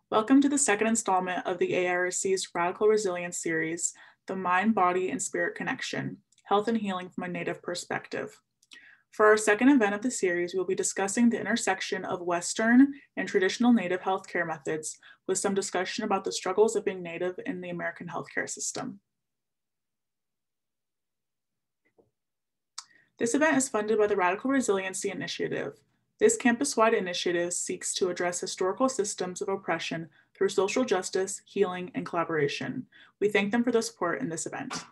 Welcome to the second installment of the AIRC's Radical Resilience series, The Mind, Body, and Spirit Connection, Health and Healing from a Native Perspective. For our second event of the series, we'll be discussing the intersection of Western and traditional Native healthcare methods with some discussion about the struggles of being Native in the American healthcare system. This event is funded by the Radical Resiliency Initiative. This campus-wide initiative seeks to address historical systems of oppression through social justice, healing, and collaboration. We thank them for the support in this event.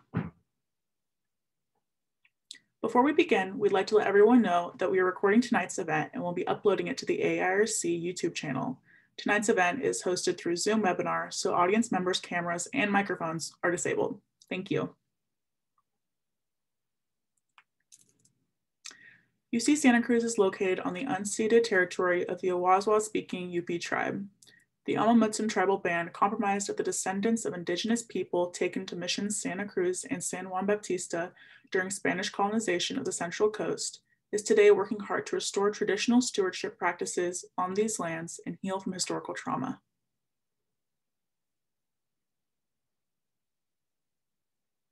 Before we begin, we'd like to let everyone know that we are recording tonight's event and we'll be uploading it to the AIRC YouTube channel. Tonight's event is hosted through Zoom webinar, so audience members' cameras and microphones are disabled. Thank you. UC Santa Cruz is located on the unceded territory of the Awaswa-speaking UP tribe. The Amamutsun tribal band, comprised of the descendants of indigenous people taken to missions Santa Cruz and San Juan Bautista during Spanish colonization of the Central Coast, is today working hard to restore traditional stewardship practices on these lands and heal from historical trauma.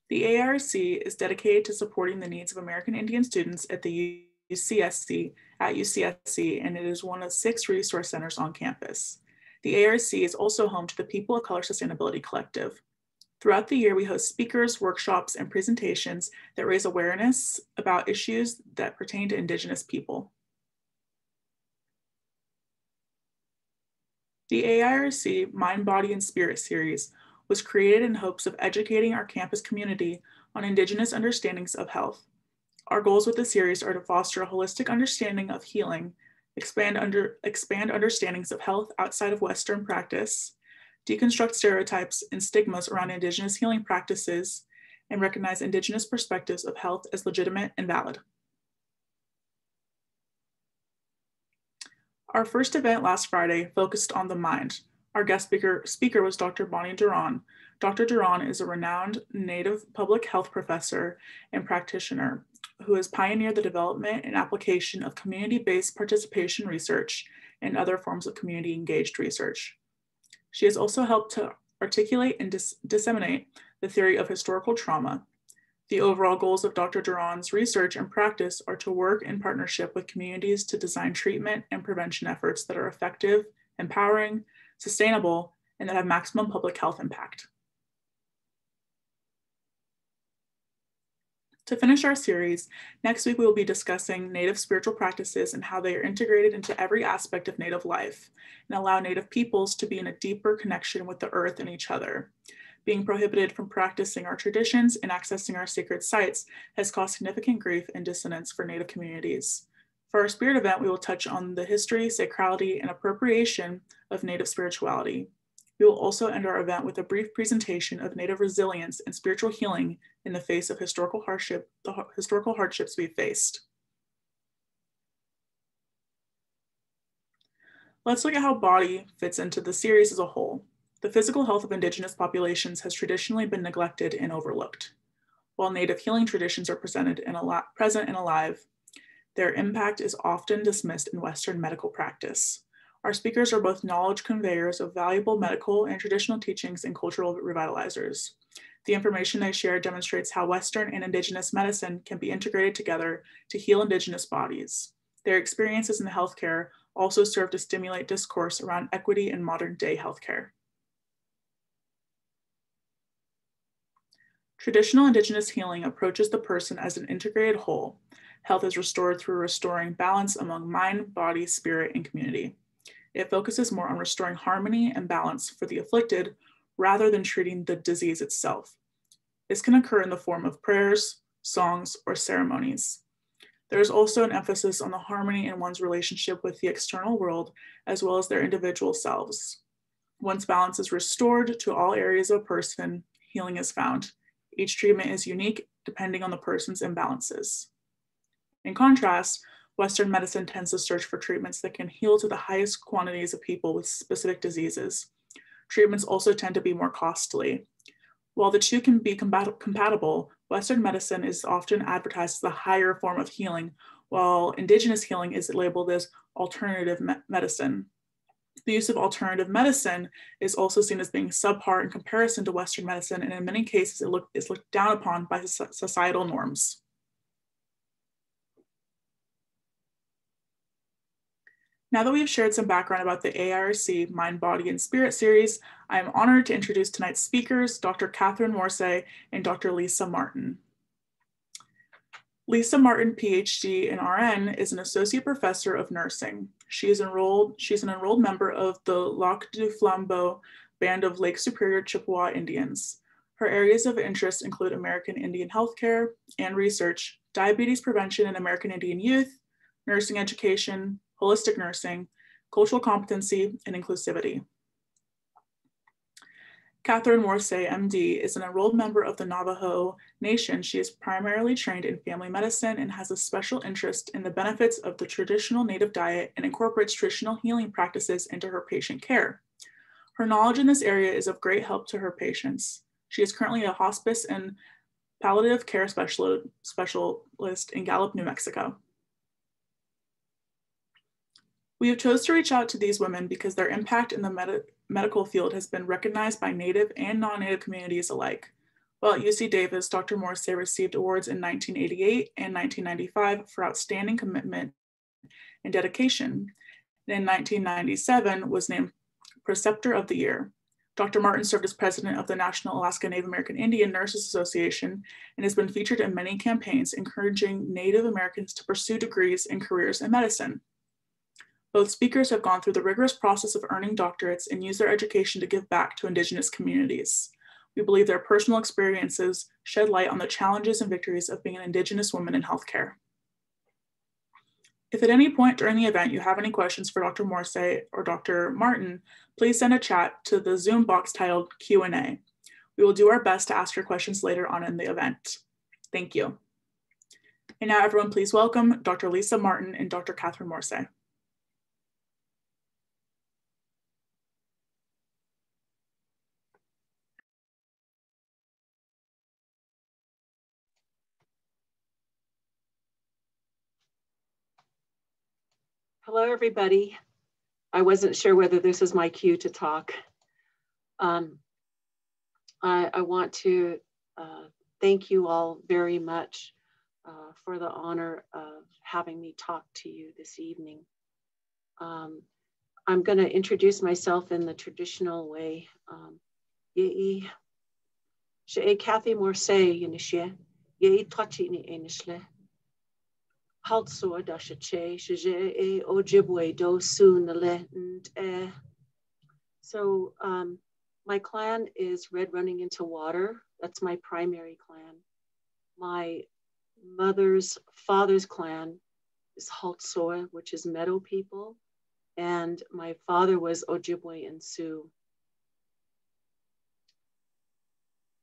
The AIRC is dedicated to supporting the needs of American Indian students at the UCSC, and it is one of 6 resource centers on campus. The AIRC is also home to the People of Color Sustainability Collective. Throughout the year, we host speakers, workshops, and presentations that raise awareness about issues that pertain to Indigenous people. The AIRC Mind, Body, and Spirit series was created in hopes of educating our campus community on Indigenous understandings of health. Our goals with the series are to foster a holistic understanding of healing, expand understandings of health outside of Western practice, deconstruct stereotypes and stigmas around Indigenous healing practices, and recognize Indigenous perspectives of health as legitimate and valid. Our first event last Friday focused on the mind. Our guest speaker was Dr. Bonnie Duran. Dr. Duran is a renowned Native public health professor and practitioner who has pioneered the development and application of community-based participation research and other forms of community-engaged research. She has also helped to articulate and disseminate the theory of historical trauma. The overall goals of Dr. Duran's research and practice are to work in partnership with communities to design treatment and prevention efforts that are effective, empowering, sustainable, and that have maximum public health impact. To finish our series, next week we will be discussing Native spiritual practices and how they are integrated into every aspect of Native life and allow Native peoples to be in a deeper connection with the earth and each other. Being prohibited from practicing our traditions and accessing our sacred sites has caused significant grief and dissonance for Native communities. For our spirit event, we will touch on the history, sacrality, and appropriation of Native spirituality. We will also end our event with a brief presentation of Native resilience and spiritual healing in the face of historical hardships we've faced. Let's look at how body fits into the series as a whole. The physical health of Indigenous populations has traditionally been neglected and overlooked. While Native healing traditions are present and alive, their impact is often dismissed in Western medical practice. Our speakers are both knowledge conveyors of valuable medical and traditional teachings and cultural revitalizers. The information they share demonstrates how Western and Indigenous medicine can be integrated together to heal Indigenous bodies. Their experiences in healthcare also serve to stimulate discourse around equity in modern day healthcare. Traditional Indigenous healing approaches the person as an integrated whole. Health is restored through restoring balance among mind, body, spirit, and community. It focuses more on restoring harmony and balance for the afflicted rather than treating the disease itself. This can occur in the form of prayers, songs, or ceremonies. There is also an emphasis on the harmony in one's relationship with the external world, as well as their individual selves. Once balance is restored to all areas of a person, healing is found. Each treatment is unique depending on the person's imbalances. In contrast, Western medicine tends to search for treatments that can heal to the highest quantities of people with specific diseases. Treatments also tend to be more costly. While the two can be compatible, Western medicine is often advertised as the higher form of healing, while Indigenous healing is labeled as alternative medicine. The use of alternative medicine is also seen as being subpar in comparison to Western medicine, and in many cases it is looked down upon by societal norms. Now that we have shared some background about the AIRC Mind, Body, and Spirit series, I am honored to introduce tonight's speakers, Dr. Kathryn Morsea and Dr. Lisa Martin. Lisa Martin, Ph.D. in RN, is an associate professor of nursing. She's an enrolled member of the Lac du Flambeau band of Lake Superior Chippewa Indians. Her areas of interest include American Indian healthcare and research, diabetes prevention in American Indian youth, nursing education, holistic nursing, cultural competency, and inclusivity. Kathryn Morsea, MD, is an enrolled member of the Navajo Nation. She is primarily trained in family medicine and has a special interest in the benefits of the traditional native diet and incorporates traditional healing practices into her patient care. Her knowledge in this area is of great help to her patients. She is currently a hospice and palliative care specialist in Gallup, New Mexico. We have chosen to reach out to these women because their impact in the medical field has been recognized by Native and non-Native communities alike. While at UC Davis, Dr. Morsea received awards in 1988 and 1995 for outstanding commitment and dedication. And in 1997 was named Preceptor of the Year. Dr. Martin served as president of the National Alaska Native American Indian Nurses Association and has been featured in many campaigns encouraging Native Americans to pursue degrees and careers in medicine. Both speakers have gone through the rigorous process of earning doctorates and use their education to give back to Indigenous communities. We believe their personal experiences shed light on the challenges and victories of being an Indigenous woman in healthcare. If at any point during the event you have any questions for Dr. Morsea or Dr. Martin, please send a chat to the Zoom box titled Q&A. We will do our best to ask your questions later on in the event. Thank you. And now everyone, please welcome Dr. Lisa Martin and Dr. Kathryn Morsea. Hello, everybody. I wasn't sure whether this is my cue to talk. I want to thank you all very much for the honor of having me talk to you this evening. I'm going to introduce myself in the traditional way. Kathy Morsea, so my clan is Red Running Into Water. That's my primary clan. My mother's father's clan is Haltsoa, which is Meadow People. And my father was Ojibwe and Sioux.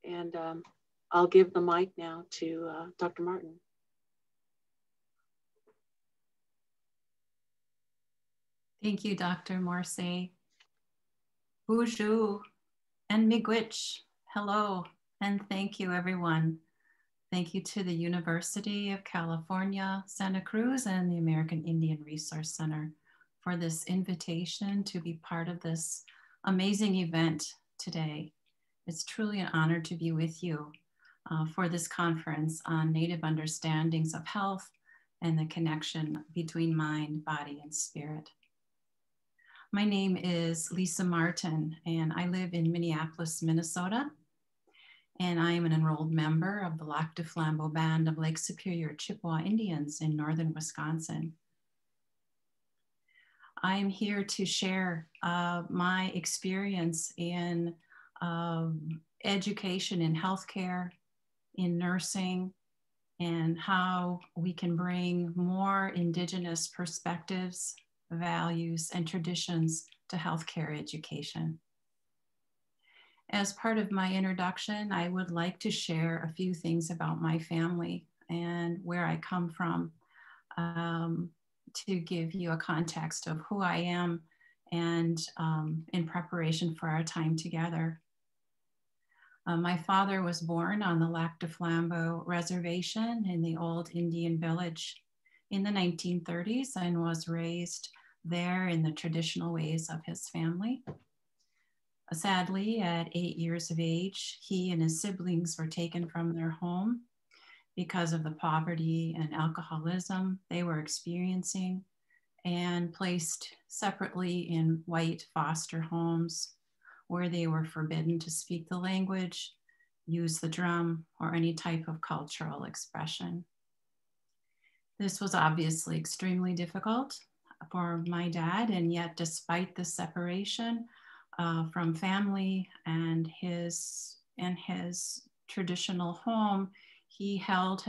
And I'll give the mic now to Dr. Martin. Thank you, Dr. Morsea. Bonjour and miigwech. Hello, and thank you, everyone. Thank you to the University of California, Santa Cruz, and the American Indian Resource Center for this invitation to be part of this amazing event today. It's truly an honor to be with you for this conference on Native understandings of health and the connection between mind, body, and spirit. My name is Lisa Martin, and I live in Minneapolis, Minnesota. And I am an enrolled member of the Lac du Flambeau band of Lake Superior Chippewa Indians in northern Wisconsin. I am here to share my experience in education in healthcare, in nursing, and how we can bring more Indigenous perspectives, values, and traditions to healthcare education. As part of my introduction, I would like to share a few things about my family and where I come from to give you a context of who I am and in preparation for our time together. My father was born on the Lac du Flambeau Reservation in the old Indian village in the 1930s and was raised there in the traditional ways of his family. Sadly, at 8 years of age, he and his siblings were taken from their home because of the poverty and alcoholism they were experiencing and placed separately in white foster homes where they were forbidden to speak the language, use the drum, or any type of cultural expression. This was obviously extremely difficult for my dad, and yet despite the separation from family and his traditional home, he held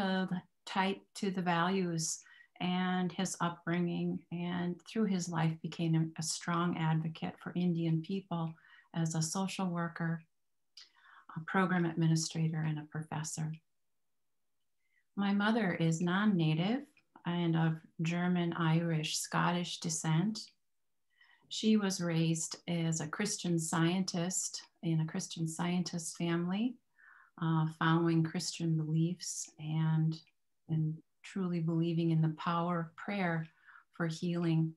tight to the values and his upbringing, and through his life became a strong advocate for Indian people as a social worker, a program administrator, and a professor. My mother is non-native and of German, Irish, Scottish descent. She was raised as a Christian Scientist in a Christian Scientist family, following Christian beliefs and truly believing in the power of prayer for healing.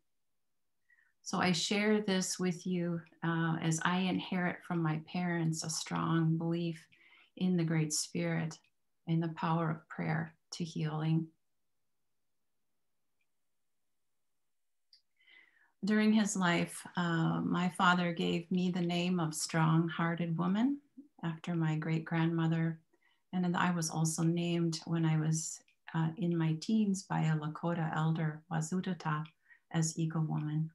So I share this with you as I inherit from my parents a strong belief in the Great Spirit and the power of prayer to healing. During his life, my father gave me the name of Strong-Hearted Woman after my great-grandmother. And then I was also named when I was in my teens by a Lakota elder, Wazutata, as Eagle Woman.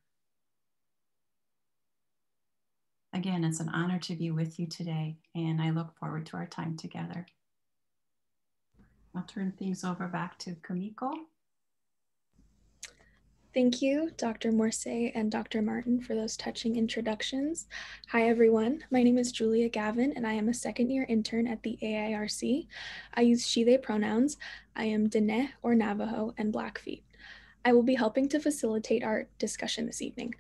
Again, it's an honor to be with you today, and I look forward to our time together. I'll turn things over back to Kumiko. Thank you, Dr. Morsea and Dr. Martin, for those touching introductions. Hi, everyone. My name is Julia Gavin, and I am a second-year intern at the AIRC. I use she, they pronouns. I am Diné or Navajo and Blackfeet. I will be helping to facilitate our discussion this evening.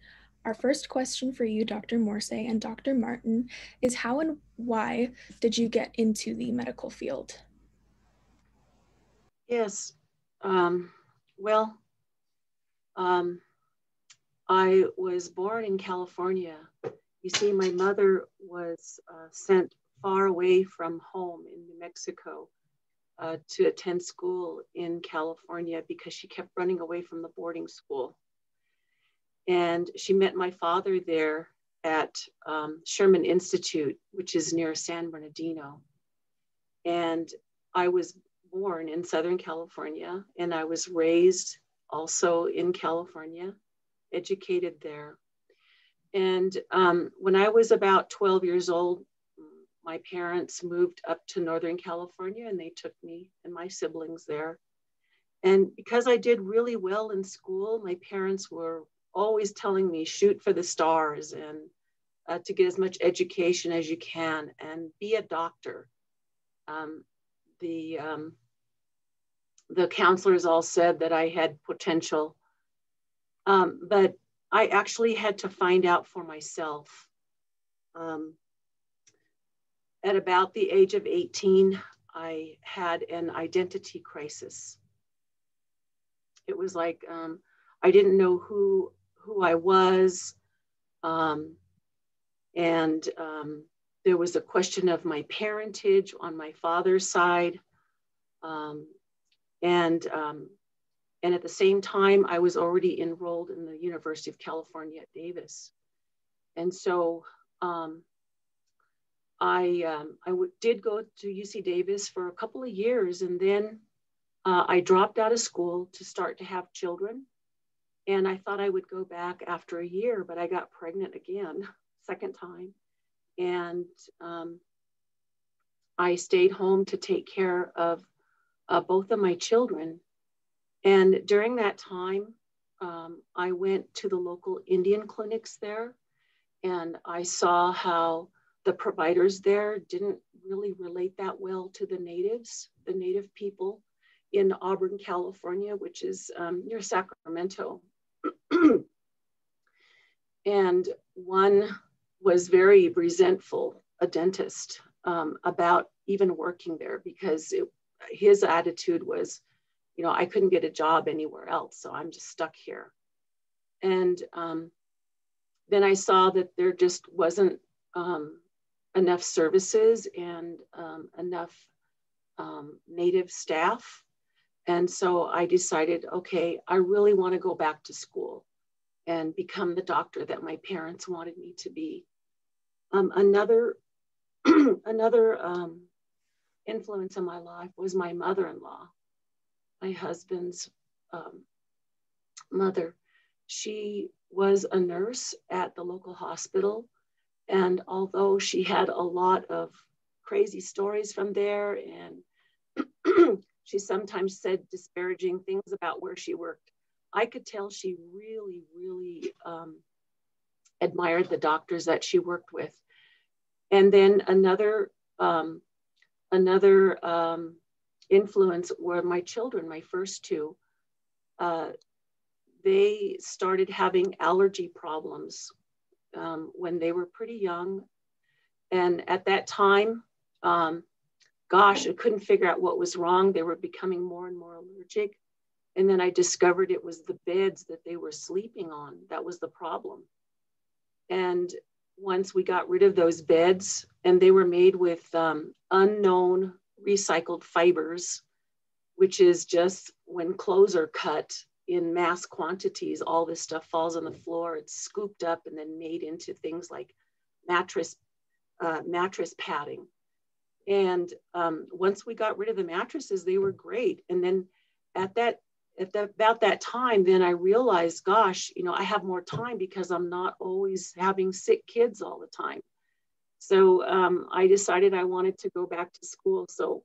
Our first question for you, Dr. Morsea and Dr. Martin, is how and why did you get into the medical field? Yes, I was born in California. You see, my mother was sent far away from home in New Mexico to attend school in California because she kept running away from the boarding school. And she met my father there at Sherman Institute, which is near San Bernardino. And I was born in Southern California, and I was raised also in California, educated there. And when I was about 12 years old, my parents moved up to Northern California, and they took me and my siblings there. And because I did really well in school, my parents were always telling me, shoot for the stars and to get as much education as you can and be a doctor. The counselors all said that I had potential, but I actually had to find out for myself. At about the age of 18, I had an identity crisis. It was like I didn't know who I was, and there was a question of my parentage on my father's side. And at the same time, I was already enrolled in the University of California at Davis. And so I did go to UC Davis for a couple of years, and then I dropped out of school to start to have children. And I thought I would go back after a year, but I got pregnant again, second time. And I stayed home to take care of both of my children. And during that time, I went to the local Indian clinics there, and I saw how the providers there didn't really relate that well to the natives, the native people in Auburn, California, which is near Sacramento. And one was very resentful, a dentist, about even working there because his attitude was, you know, I couldn't get a job anywhere else, so I'm just stuck here. And then I saw that there just wasn't enough services and enough Native staff. And so I decided, okay, I really want to go back to school and become the doctor that my parents wanted me to be. Another influence in my life was my mother-in-law, my husband's mother. She was a nurse at the local hospital. And although she had a lot of crazy stories from there, and she sometimes said disparaging things about where she worked, I could tell she really, really admired the doctors that she worked with. And then another influence were my children, my first two. They started having allergy problems when they were pretty young. And at that time, gosh, I couldn't figure out what was wrong. They were becoming more and more allergic. And then I discovered it was the beds that they were sleeping on. That was the problem. And once we got rid of those beds, and they were made with unknown recycled fibers, which is just when clothes are cut in mass quantities, all this stuff falls on the floor, it's scooped up and then made into things like mattress padding. And once we got rid of the mattresses, they were great. And then about that time, then I realized, gosh, you know, I have more time because I'm not always having sick kids all the time. So I decided I wanted to go back to school. So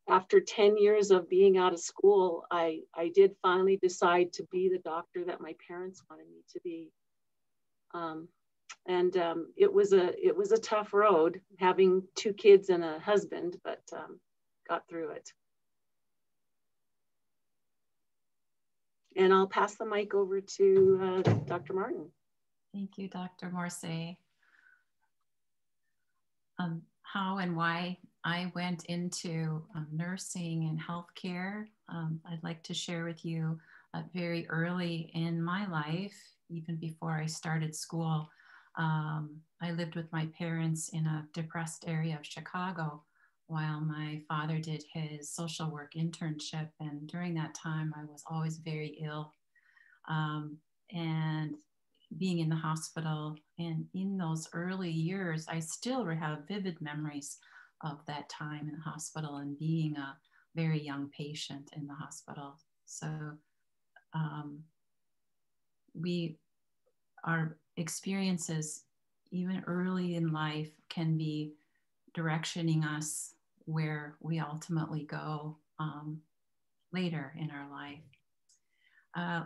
after 10 years of being out of school, I did finally decide to be the doctor that my parents wanted me to be. It was a tough road having two kids and a husband, but got through it. And I'll pass the mic over to Dr. Martin. Thank you, Dr. Morsea. How and why I went into nursing and healthcare, I'd like to share with you very early in my life, even before I started school. I lived with my parents in a depressed area of Chicago while my father did his social work internship. And during that time, I was always very ill. And being in the hospital, and in those early years, I still have vivid memories of that time in the hospital and being a very young patient in the hospital. So our experiences, even early in life, can be directioning us where we ultimately go later in our life.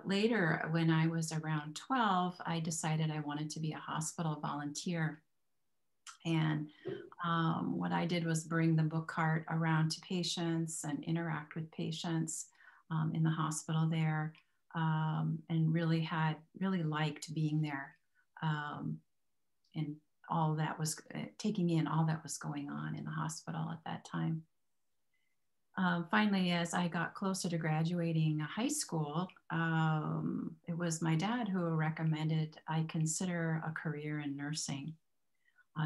Later, when I was around 12, I decided I wanted to be a hospital volunteer. And what I did was bring the book cart around to patients and interact with patients in the hospital there, and really liked being there, and all that was taking in all that was going on in the hospital at that time. Finally, as I got closer to graduating high school, it was my dad who recommended I consider a career in nursing.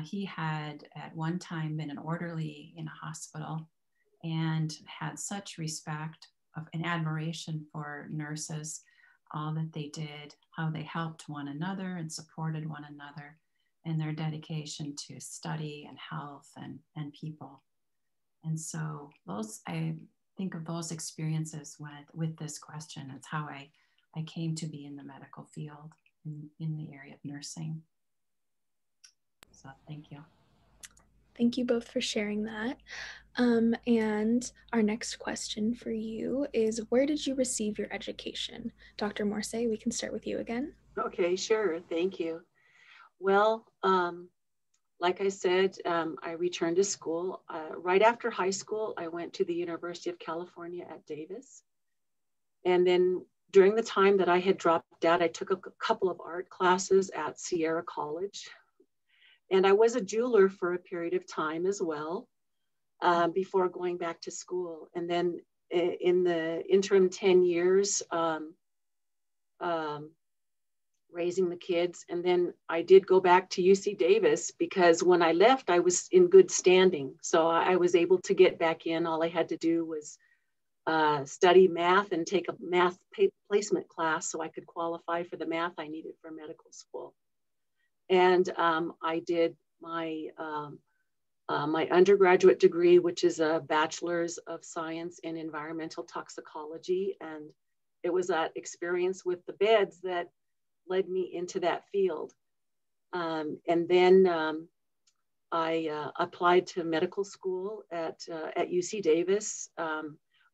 He had at one time been an orderly in a hospital and had such respect and admiration for nurses, all that they did, how they helped one another and supported one another, and their dedication to study and health and people. And so I think of those experiences with this question. It's how I came to be in the medical field in the area of nursing. So thank you. Thank you both for sharing that. And our next question for you is, where did you receive your education? Dr. Morsea, we can start with you again. Okay, sure. Thank you. Well, like I said, I returned to school. Right after high school, I went to the University of California at Davis. And then during the time that I had dropped out, I took a couple of art classes at Sierra College. And I was a jeweler for a period of time as well, before going back to school. And then in the interim 10 years, raising the kids. And then I did go back to UC Davis because when I left, I was in good standing. So I was able to get back in. All I had to do was study math and take a math placement class so I could qualify for the math I needed for medical school. And I did my my undergraduate degree, which is a bachelor's of science in environmental toxicology. And it was that experience with the beds that led me into that field. And then I applied to medical school at UC Davis.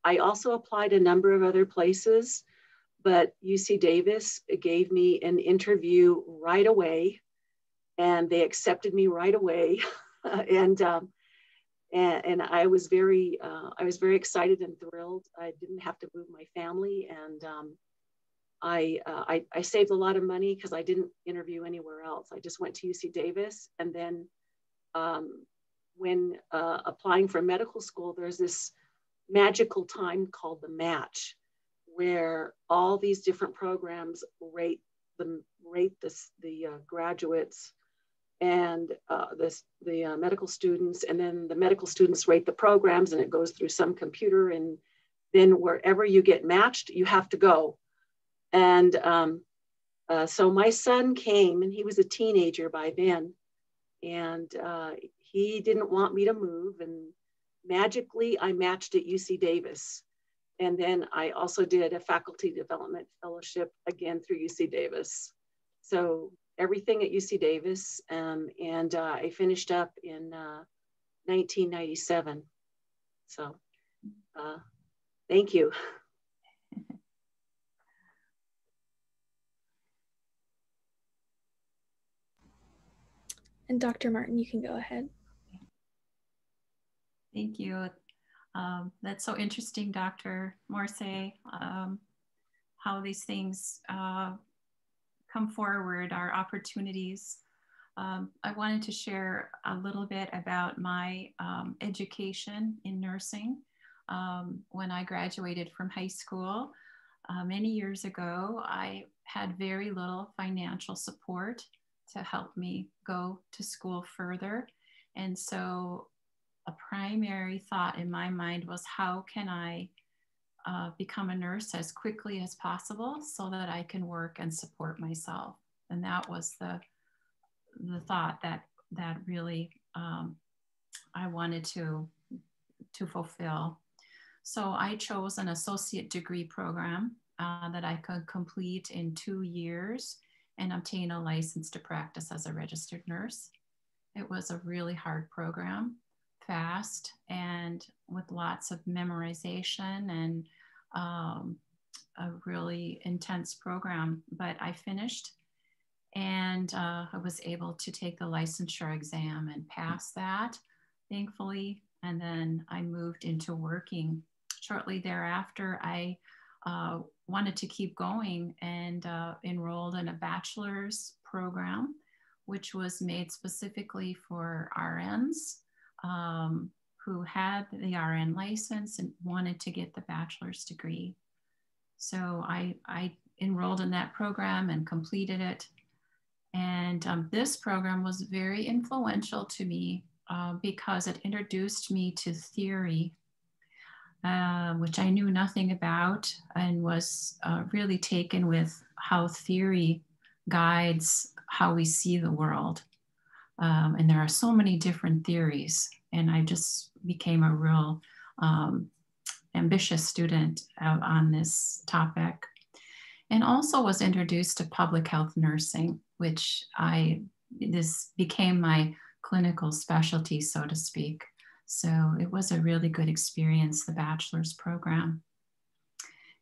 I also applied a number of other places, but UC Davis gave me an interview right away, and they accepted me right away. and I was very excited and thrilled. I didn't have to move my family, and I saved a lot of money because I didn't interview anywhere else. I just went to UC Davis, and then when applying for medical school, there's this magical time called the match, where all these different programs rate the graduates and the medical students, and then the medical students rate the programs, and it goes through some computer, and then wherever you get matched, you have to go. And so my son came, and he was a teenager by then, and he didn't want me to move, and magically I matched at UC Davis. And then I also did a faculty development fellowship again through UC Davis. So everything at UC Davis, and I finished up in 1997. So thank you. And Dr. Martin, you can go ahead. Thank you. That's so interesting, Dr. Morsea, how these things come forward, our opportunities. I wanted to share a little bit about my education in nursing. When I graduated from high school many years ago, I had very little financial support to help me go to school further. And so a primary thought in my mind was, how can I become a nurse as quickly as possible so that I can work and support myself? And that was the thought that really I wanted to fulfill. So I chose an associate degree program that I could complete in 2 years and obtain a license to practice as a registered nurse. It was a really hard program, fast, and with lots of memorization, and a really intense program. But I finished, and I was able to take the licensure exam and pass that, thankfully. And then I moved into working. Shortly thereafter, I wanted to keep going and enrolled in a bachelor's program, which was made specifically for RNs who had the RN license and wanted to get the bachelor's degree. So I enrolled in that program and completed it. And this program was very influential to me because it introduced me to theory, which I knew nothing about, and was really taken with how theory guides how we see the world. And there are so many different theories, and I just became a real ambitious student on this topic. And also was introduced to public health nursing, which this became my clinical specialty, so to speak. So it was a really good experience, the bachelor's program.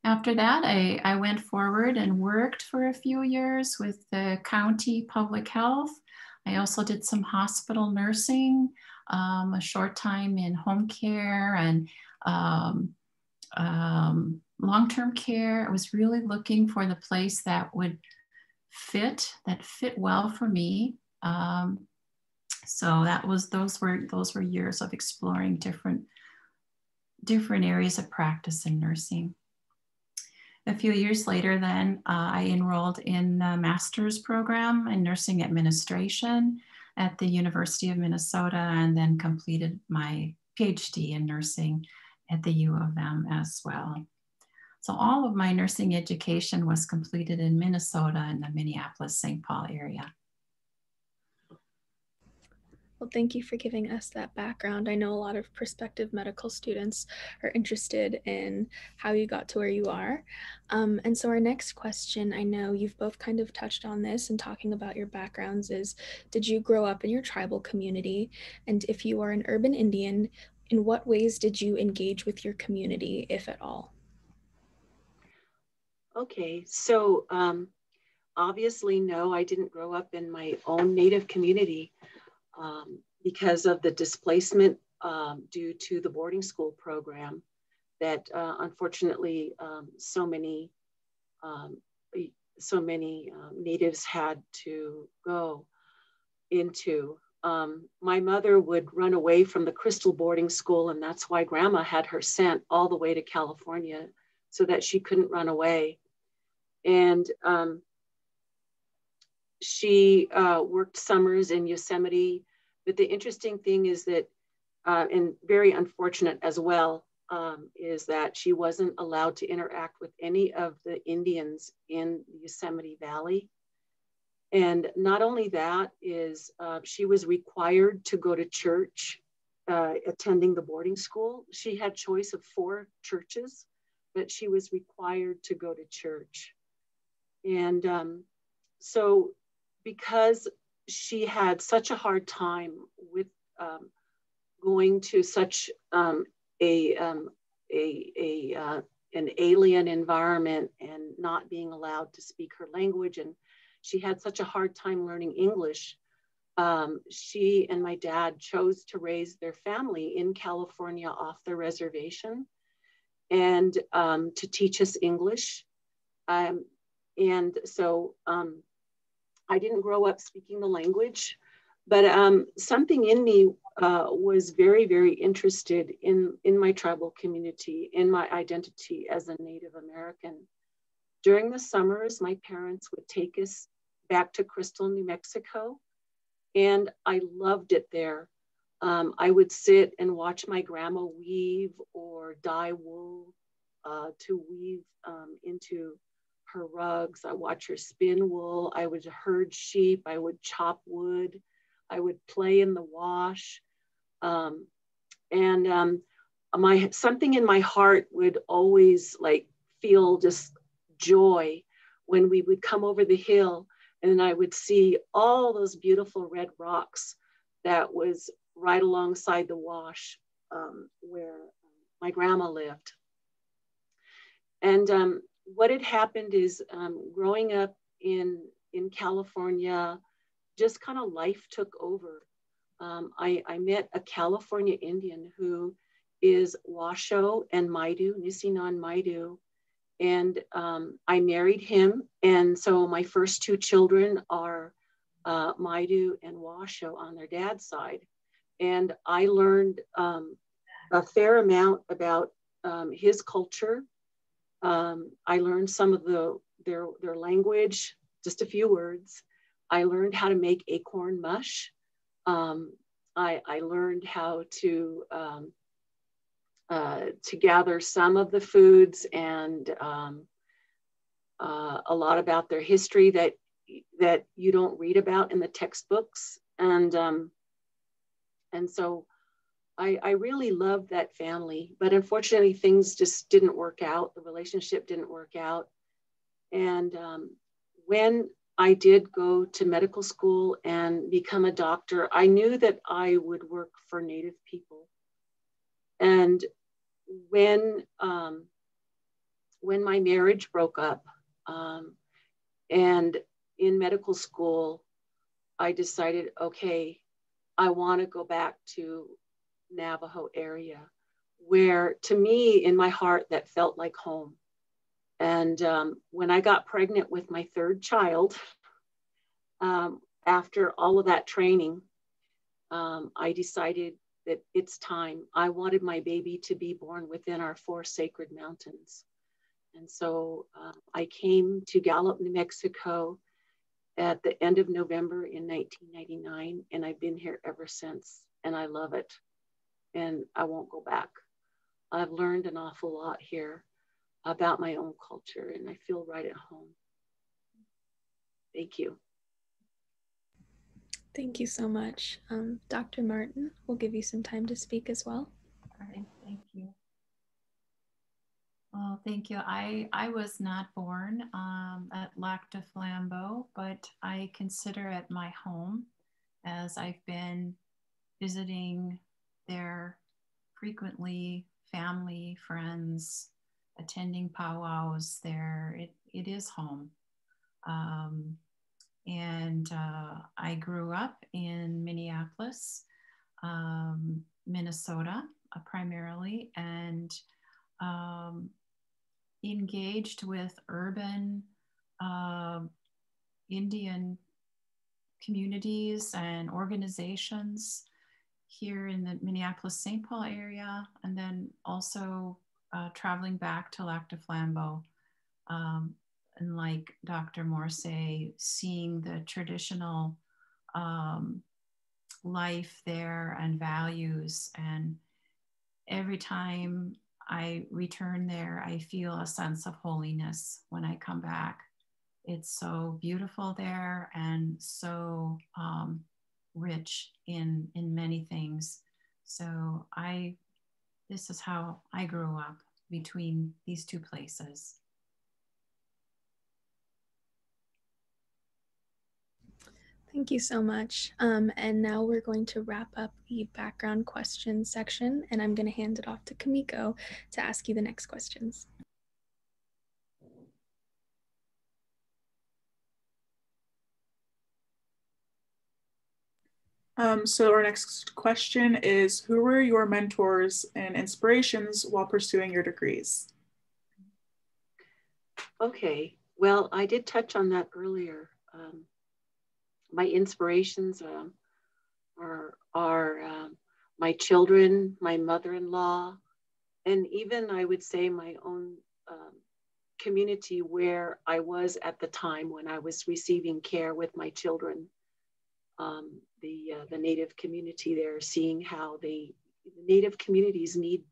After that, I went forward and worked for a few years with the county public health. I also did some hospital nursing, a short time in home care and long-term care. I was really looking for the place that would fit well for me. So those were years of exploring different areas of practice in nursing. A few years later then, I enrolled in a master's program in nursing administration at the University of Minnesota, and then completed my PhD in nursing at the U of M as well. So all of my nursing education was completed in Minnesota in the Minneapolis-St. Paul area. Well, thank you for giving us that background. I know a lot of prospective medical students are interested in how you got to where you are. And so our next question, I know you've both kind of touched on this and talking about your backgrounds, is did you grow up in your tribal community? And if you are an urban Indian, in what ways did you engage with your community, if at all? Okay, so obviously, no, I didn't grow up in my own Native community. Because of the displacement due to the boarding school program that unfortunately so many natives had to go into. My mother would run away from the Crystal boarding school, and that's why Grandma had her sent all the way to California so that she couldn't run away. And she worked summers in Yosemite, but the interesting thing is that, and very unfortunate as well, is that she wasn't allowed to interact with any of the Indians in the Yosemite Valley. And not only that, is she was required to go to church, attending the boarding school. She had choice of 4 churches, but she was required to go to church. And so because she had such a hard time with going to such an alien environment and not being allowed to speak her language, and she had such a hard time learning English, she and my dad chose to raise their family in California off the reservation and to teach us English. And so I didn't grow up speaking the language, but something in me was very, very interested in my tribal community, in my identity as a Native American. During the summers, my parents would take us back to Crystal, New Mexico, and I loved it there. I would sit and watch my grandma weave or dye wool to weave into her rugs. I watch her spin wool. I would herd sheep. I would chop wood. I would play in the wash. Something in my heart would always like feel just joy when we would come over the hill and I would see all those beautiful red rocks that was right alongside the wash where my grandma lived. And what had happened is growing up in California, just kind of life took over. I met a California Indian who is Washoe and Maidu, Nisinan Maidu, and I married him. And so my first 2 children are Maidu and Washoe on their dad's side. And I learned a fair amount about his culture. I learned some of their language, just a few words. I learned how to make acorn mush. I learned how to gather some of the foods and a lot about their history that you don't read about in the textbooks. And so I really loved that family, but unfortunately things just didn't work out. The relationship didn't work out. And when I did go to medical school and become a doctor, I knew that I would work for Native people. And when my marriage broke up, and in medical school, I decided, okay, I want to go back to Navajo area, where to me, in my heart, that felt like home. And when I got pregnant with my 3rd child, after all of that training, I decided that it's time. I wanted my baby to be born within our 4 sacred mountains. And so I came to Gallup, New Mexico at the end of November in 1999, and I've been here ever since, and I love it, and I won't go back. I've learned an awful lot here about my own culture, and I feel right at home. Thank you. Thank you so much. Dr. Martin, we'll give you some time to speak as well. All right, thank you. Well, thank you. I was not born at Lac de Flambeau, but I consider it my home, as I've been visiting there frequently, family, friends, attending powwows there. It is home. And I grew up in Minneapolis, Minnesota, primarily, and engaged with urban Indian communities and organizations here in the Minneapolis-St. Paul area, and then also traveling back to Lac de Flambeau. And like Dr. Morsea, seeing the traditional life there and values. And every time I return there, I feel a sense of holiness when I come back. It's so beautiful there and so rich in many things. So this is how I grew up, between these two places. Thank you so much. And now we're going to wrap up the background questions section, and I'm going to hand it off to Kamiko to ask you the next questions. So our next question is, who were your mentors and inspirations while pursuing your degrees? Okay, well, I did touch on that earlier. My inspirations are my children, my mother-in-law, and even I would say my own community where I was at the time when I was receiving care with my children. The Native community there, seeing how the Native communities need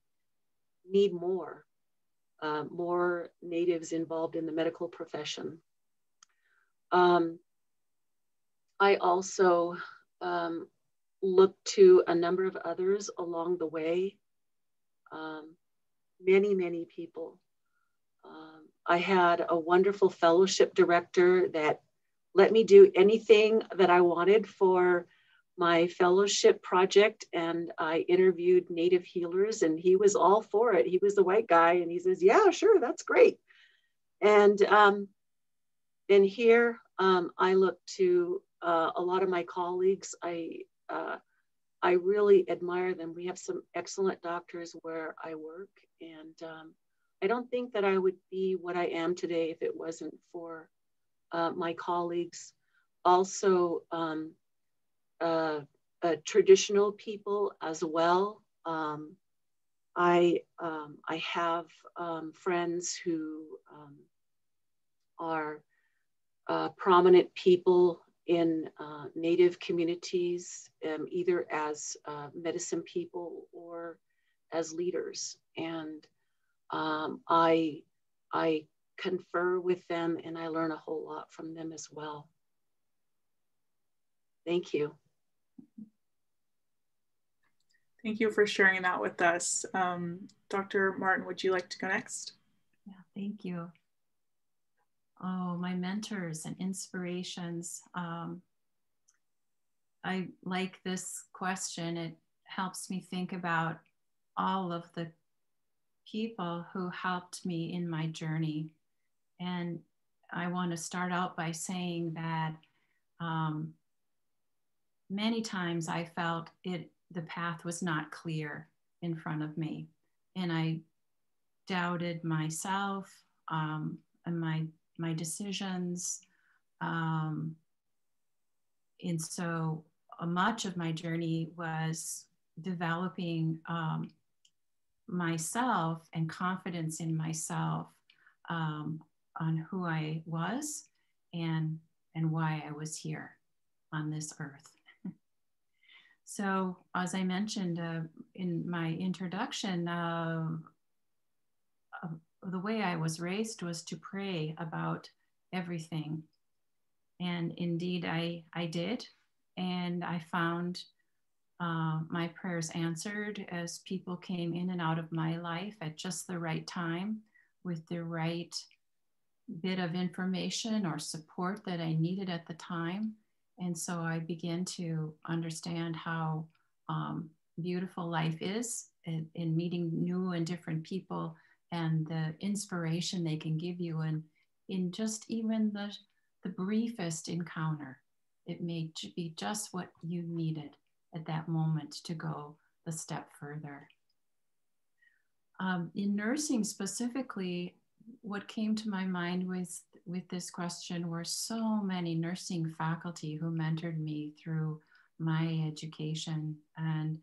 more Natives involved in the medical profession. I also looked to a number of others along the way, many people. I had a wonderful fellowship director that let me do anything that I wanted for my fellowship project, and I interviewed Native healers, and he was all for it. He was the white guy, and he says, yeah, sure, that's great. And here I look to a lot of my colleagues. I really admire them. We have some excellent doctors where I work, and I don't think that I would be what I am today if it wasn't for my colleagues. Also, traditional people as well. I have friends who are prominent people in Native communities, either as medicine people or as leaders. And I confer with them, and I learn a whole lot from them as well. Thank you. Thank you for sharing that with us. Dr. Martin, would you like to go next? Yeah, thank you. Oh, my mentors and inspirations. I like this question. It helps me think about all of the people who helped me in my journey. And I want to start out by saying that many times I felt the path was not clear in front of me. And I doubted myself and my decisions. And so much of my journey was developing myself and confidence in myself on who I was and why I was here on this earth. So, as I mentioned in my introduction, the way I was raised was to pray about everything. And indeed, I did. And I found my prayers answered as people came in and out of my life at just the right time with the right bit of information or support that I needed at the time. And so I began to understand how beautiful life is in meeting new and different people and the inspiration they can give you. And in just even the briefest encounter, it may be just what you needed at that moment to go the step further. In nursing specifically, what came to my mind with this question were so many nursing faculty who mentored me through my education. And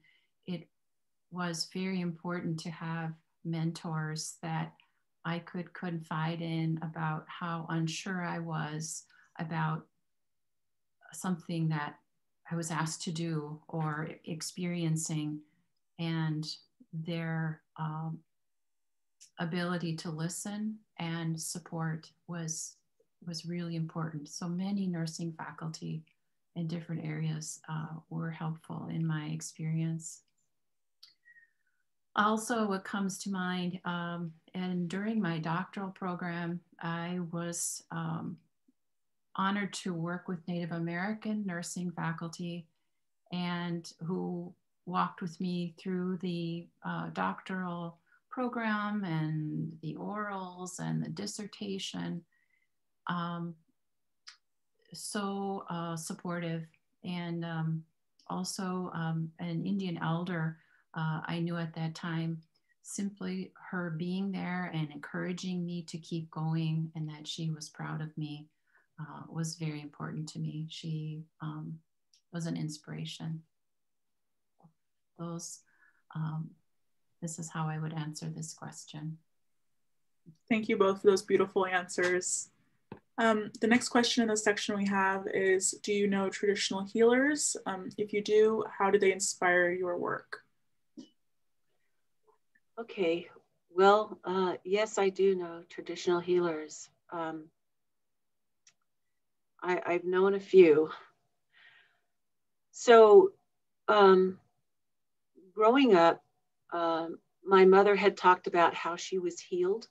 it was very important to have mentors that I could confide in about how unsure I was about something that I was asked to do or experiencing, and their ability to listen and support was really important. So many nursing faculty in different areas were helpful in my experience. Also, what comes to mind, and during my doctoral program, I was honored to work with Native American nursing faculty and who walked with me through the doctoral program and the orals and the dissertation. So supportive. And also an Indian elder I knew at that time, simply her being there and encouraging me to keep going and that she was proud of me was very important to me. She was an inspiration. This is how I would answer this question. Thank you both for those beautiful answers. The next question in this section we have is, do you know traditional healers? If you do, how do they inspire your work? Okay, well, yes, I do know traditional healers. I've known a few. So growing up, my mother had talked about how she was healed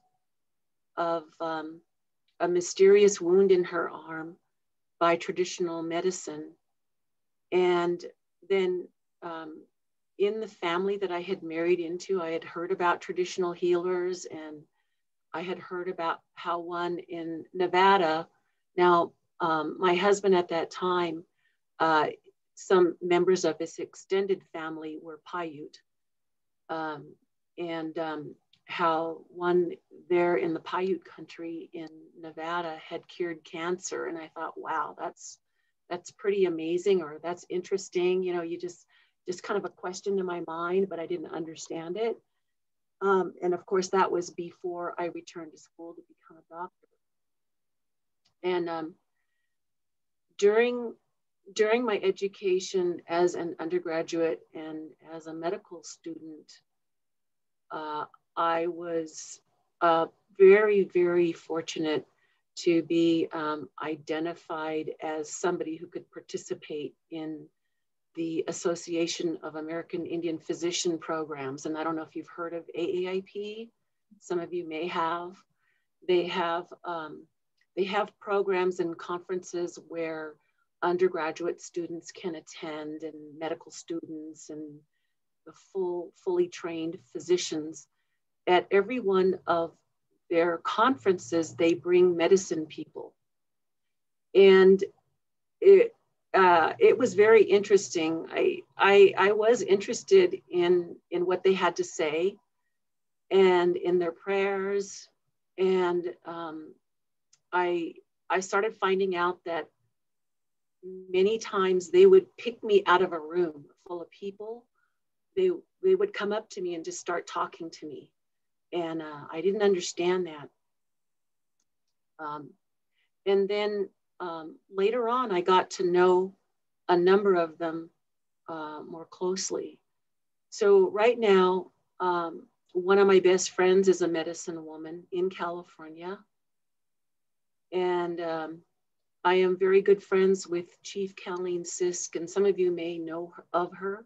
of a mysterious wound in her arm by traditional medicine. And then in the family that I had married into, I had heard about traditional healers, and I had heard about how one in Nevada, now my husband at that time, some members of his extended family were Paiute, and how one there in the Paiute country in Nevada had cured cancer. And I thought, wow, that's pretty amazing, or that's interesting. You know, you just kind of a question in my mind, but I didn't understand it. And of course, that was before I returned to school to become a doctor. And during my education as an undergraduate and as a medical student, I was very, very fortunate to be identified as somebody who could participate in the Association of American Indian Physician Programs. And I don't know if you've heard of AAIP. Some of you may have. They have programs and conferences where undergraduate students can attend, and medical students and the fully trained physicians. At every one of their conferences, they bring medicine people. And it was very interesting. I was interested in what they had to say and in their prayers. And I started finding out that many times they would pick me out of a room full of people. They would come up to me and just start talking to me. And I didn't understand that. And then later on, I got to know a number of them more closely. So right now, one of my best friends is a medicine woman in California. And I am very good friends with Chief Colleen Sisk, and some of you may know of her.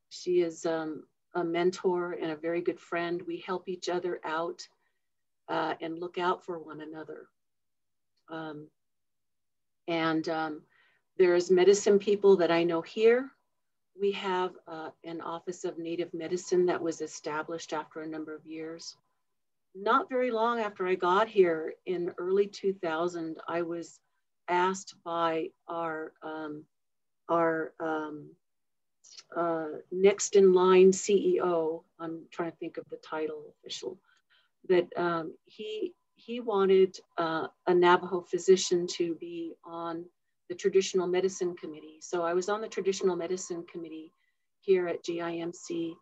She is a mentor and a very good friend. We help each other out and look out for one another. There's medicine people that I know here. We have an Office of Native Medicine that was established after a number of years. Not very long after I got here in early 2000, I was asked by our next in line CEO, I'm trying to think of the title official, that he wanted a Navajo physician to be on the Traditional Medicine Committee. So I was on the Traditional Medicine Committee here at GIMC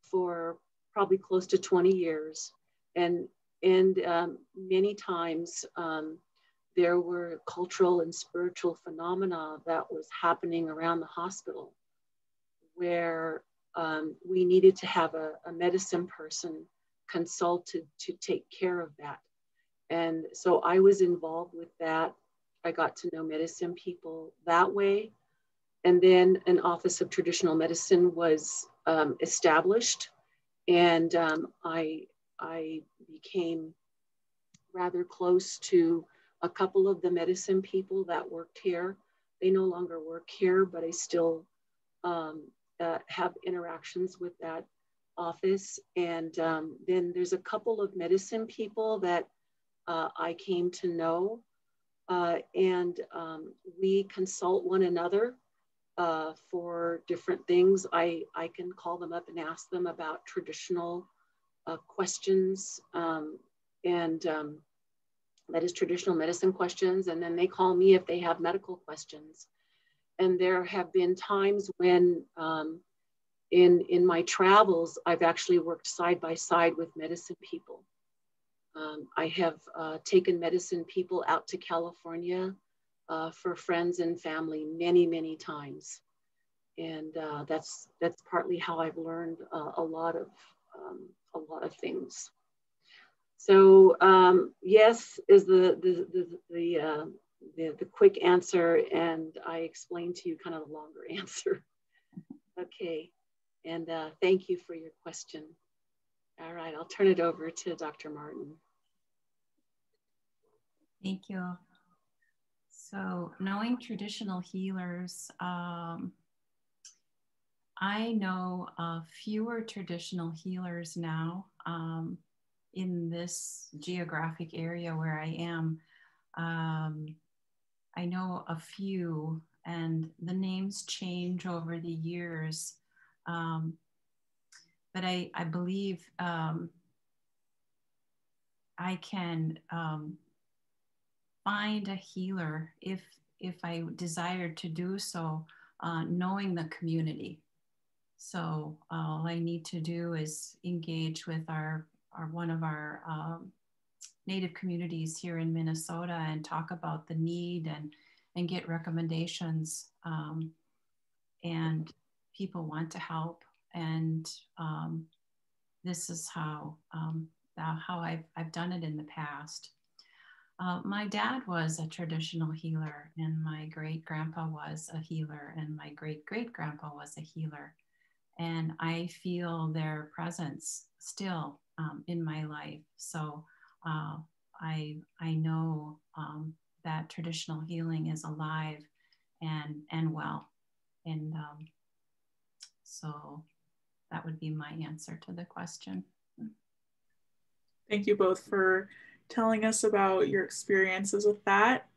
for probably close to 20 years. And many times there were cultural and spiritual phenomena that was happening around the hospital where we needed to have a medicine person consulted to take care of that. And so I was involved with that. I got to know medicine people that way. And then an Office of Traditional Medicine was established. And I became rather close to a couple of the medicine people that worked here. They no longer work here, but I still have interactions with that office. And then there's a couple of medicine people that I came to know. We consult one another for different things. I can call them up and ask them about traditional questions, that is traditional medicine questions. And then they call me if they have medical questions. And there have been times when in my travels, I've actually worked side by side with medicine people. I have taken medicine people out to California for friends and family many, many times. And that's partly how I've learned a lot of things. So yes is the quick answer, and I explained to you kind of the longer answer. Okay, and thank you for your question. All right, I'll turn it over to Dr. Martin. Thank you. So knowing traditional healers, I know fewer traditional healers now in this geographic area where I am. I know a few, and the names change over the years. But I believe I can find a healer if I desired to do so, knowing the community. So all I need to do is engage with one of our Native communities here in Minnesota and talk about the need and get recommendations. And people want to help. And this is how I've done it in the past. My dad was a traditional healer, and my great-grandpa was a healer, and my great-great-grandpa was a healer. And I feel their presence still in my life. So I know that traditional healing is alive and well. And so that would be my answer to the question. Thank you both for telling us about your experiences with that.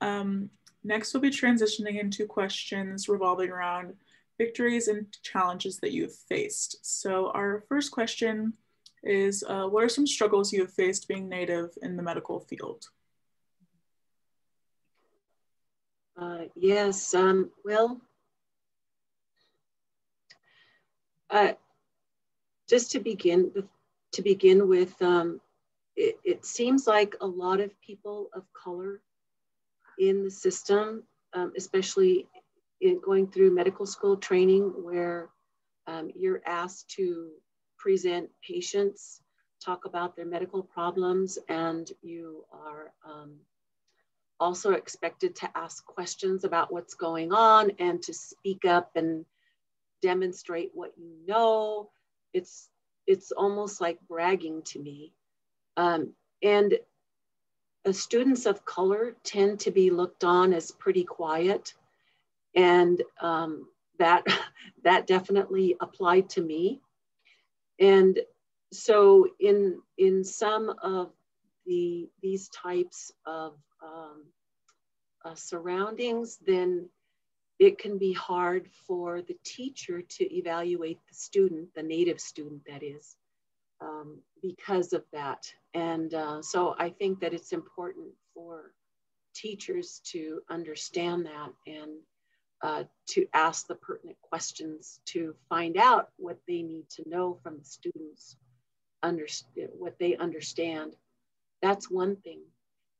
Next, we'll be transitioning into questions revolving around victories and challenges that you've faced. So our first question is, what are some struggles you have faced being Native in the medical field? Yes, well, just to begin with, it seems like a lot of people of color in the system, especially in going through medical school training, where you're asked to present patients, talk about their medical problems, and you are also expected to ask questions about what's going on and to speak up and demonstrate what you know. It's almost like bragging to me. And students of color tend to be looked on as pretty quiet. And that definitely applied to me. And so in some of these types of surroundings, then it can be hard for the teacher to evaluate the student, the native student that is, because of that. And so I think that it's important for teachers to understand that and to ask the pertinent questions to find out what they need to know from the students, what they understand. That's one thing.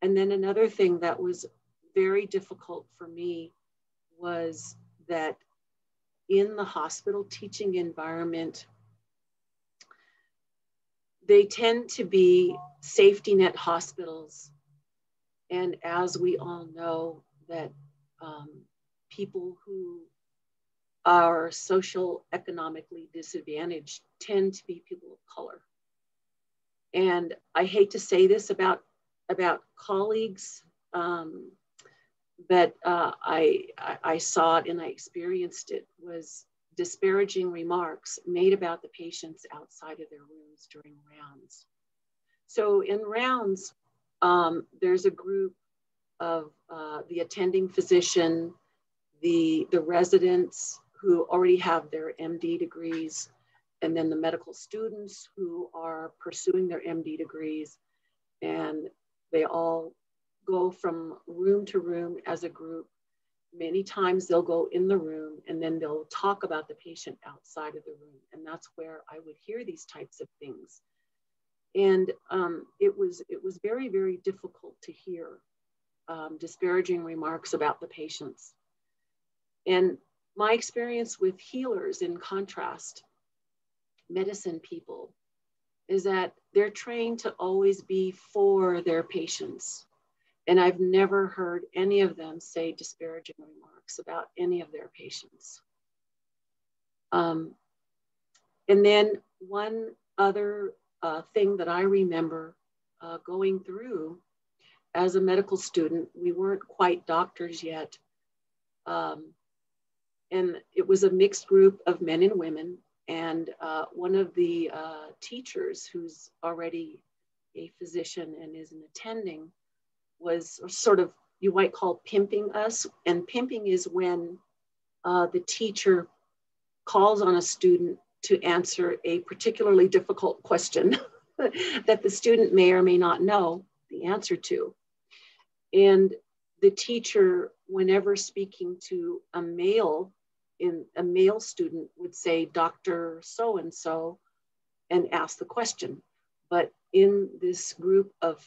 And then another thing that was very difficult for me was that in the hospital teaching environment, they tend to be safety net hospitals. And as we all know, that people who are social economically disadvantaged tend to be people of color. And I hate to say this about colleagues, but I saw it and I experienced it, was disparaging remarks made about the patients outside of their rooms during rounds. So in rounds, there's a group of the attending physician, the residents who already have their MD degrees, and then the medical students who are pursuing their MD degrees, and they all go from room to room as a group. Many times they'll go in the room and then they'll talk about the patient outside of the room. And that's where I would hear these types of things. And it was very, very difficult to hear disparaging remarks about the patients. And my experience with healers, in contrast, medicine people, is that they're trained to always be for their patients. And I've never heard any of them say disparaging remarks about any of their patients. And then one other thing that I remember going through as a medical student, we weren't quite doctors yet. And it was a mixed group of men and women. And one of the teachers, who's already a physician and is an attending, was sort of, you might call pimping us. And pimping is when the teacher calls on a student to answer a particularly difficult question that the student may or may not know the answer to. And the teacher, whenever speaking to a male student, would say, Dr. So-and-so, and ask the question. But in this group of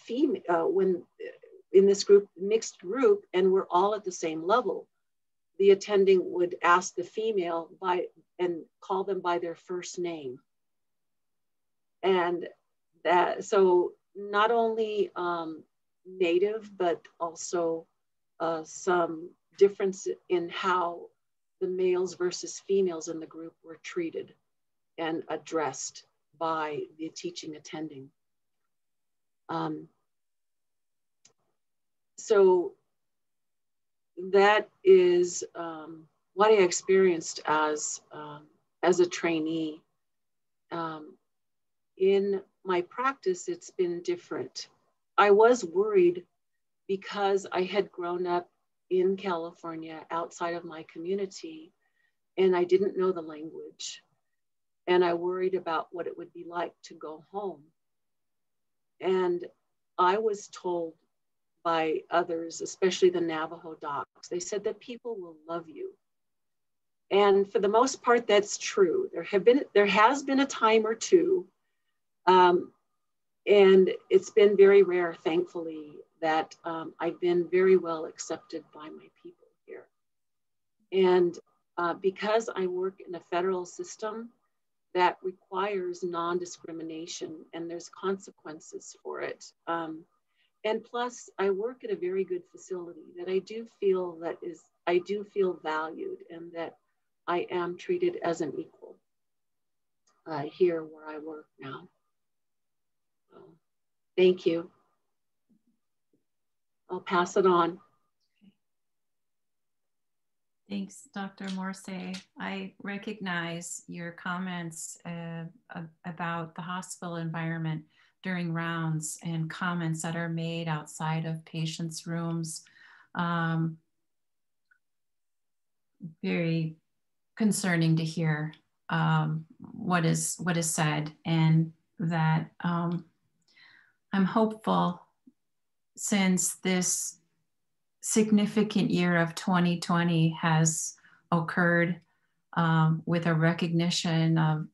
mixed group, and we're all at the same level, the attending would ask the female and call them by their first name. And that, so not only Native, but also some difference in how the males versus females in the group were treated and addressed by the teaching attending. So that is what I experienced as a trainee. In my practice, it's been different. I was worried because I had grown up in California outside of my community and I didn't know the language. And I worried about what it would be like to go home. And I was told by others, especially the Navajo docs, they said that people will love you. And for the most part, that's true. There has been a time or two And it's been very rare, thankfully, that I've been very well accepted by my people here. And because I work in a federal system that requires non-discrimination, and there's consequences for it. And plus, I work at a very good facility that I do feel valued, and that I am treated as an equal here where I work now. So, thank you. I'll pass it on. Thanks, Dr. Morsea. I recognize your comments about the hospital environment during rounds and comments that are made outside of patients' rooms. Very concerning to hear what is said, and that I'm hopeful, since this significant year of 2020 has occurred with a recognition of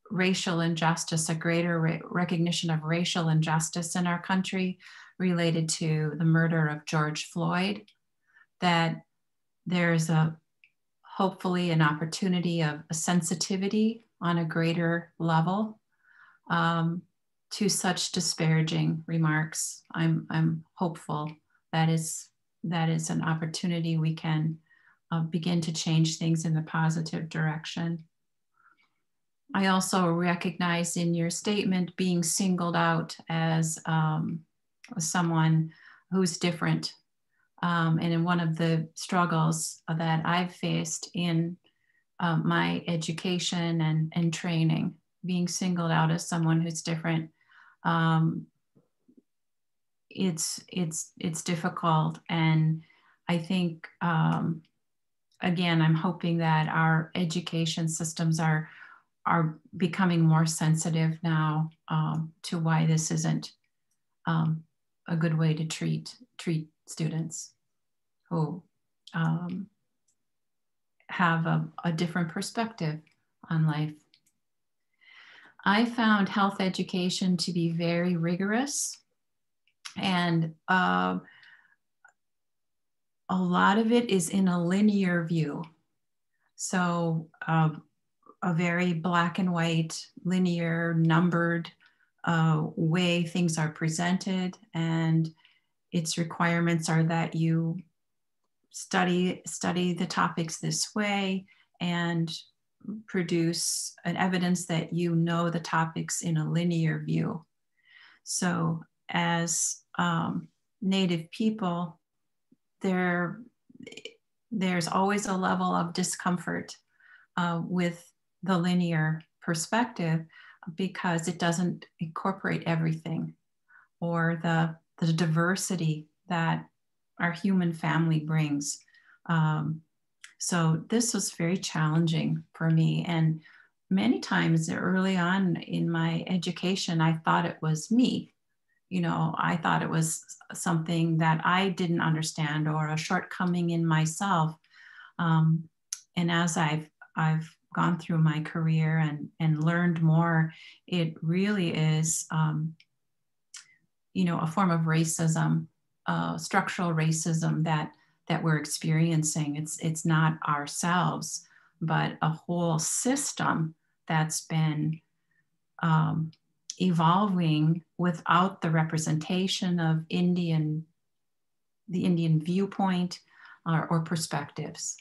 racial injustice, a greater recognition of racial injustice in our country related to the murder of George Floyd, that there's hopefully an opportunity of a sensitivity on a greater level to such disparaging remarks. I'm hopeful that is an opportunity we can begin to change things in the positive direction. I also recognize in your statement being singled out as someone who's different. And in one of the struggles that I've faced in my education and training, being singled out as someone who's different, it's difficult. And I think, again, I'm hoping that our education systems are becoming more sensitive now to why this isn't a good way to treat students who have a different perspective on life. I found health education to be very rigorous, and a lot of it is in a linear view. So a very black and white, linear, numbered way things are presented, and its requirements are that you study the topics this way and produce an evidence that you know the topics in a linear view. So as Native people, there's always a level of discomfort with the linear perspective, because it doesn't incorporate everything, or the diversity that our human family brings. So this was very challenging for me. And many times early on in my education, I thought it was me. You know, I thought it was something that I didn't understand, or a shortcoming in myself. And as I've gone through my career and learned more, it really is, you know, a form of racism, structural racism that we're experiencing. It's not ourselves, but a whole system that's been evolving without the representation of the Indian viewpoint or perspectives.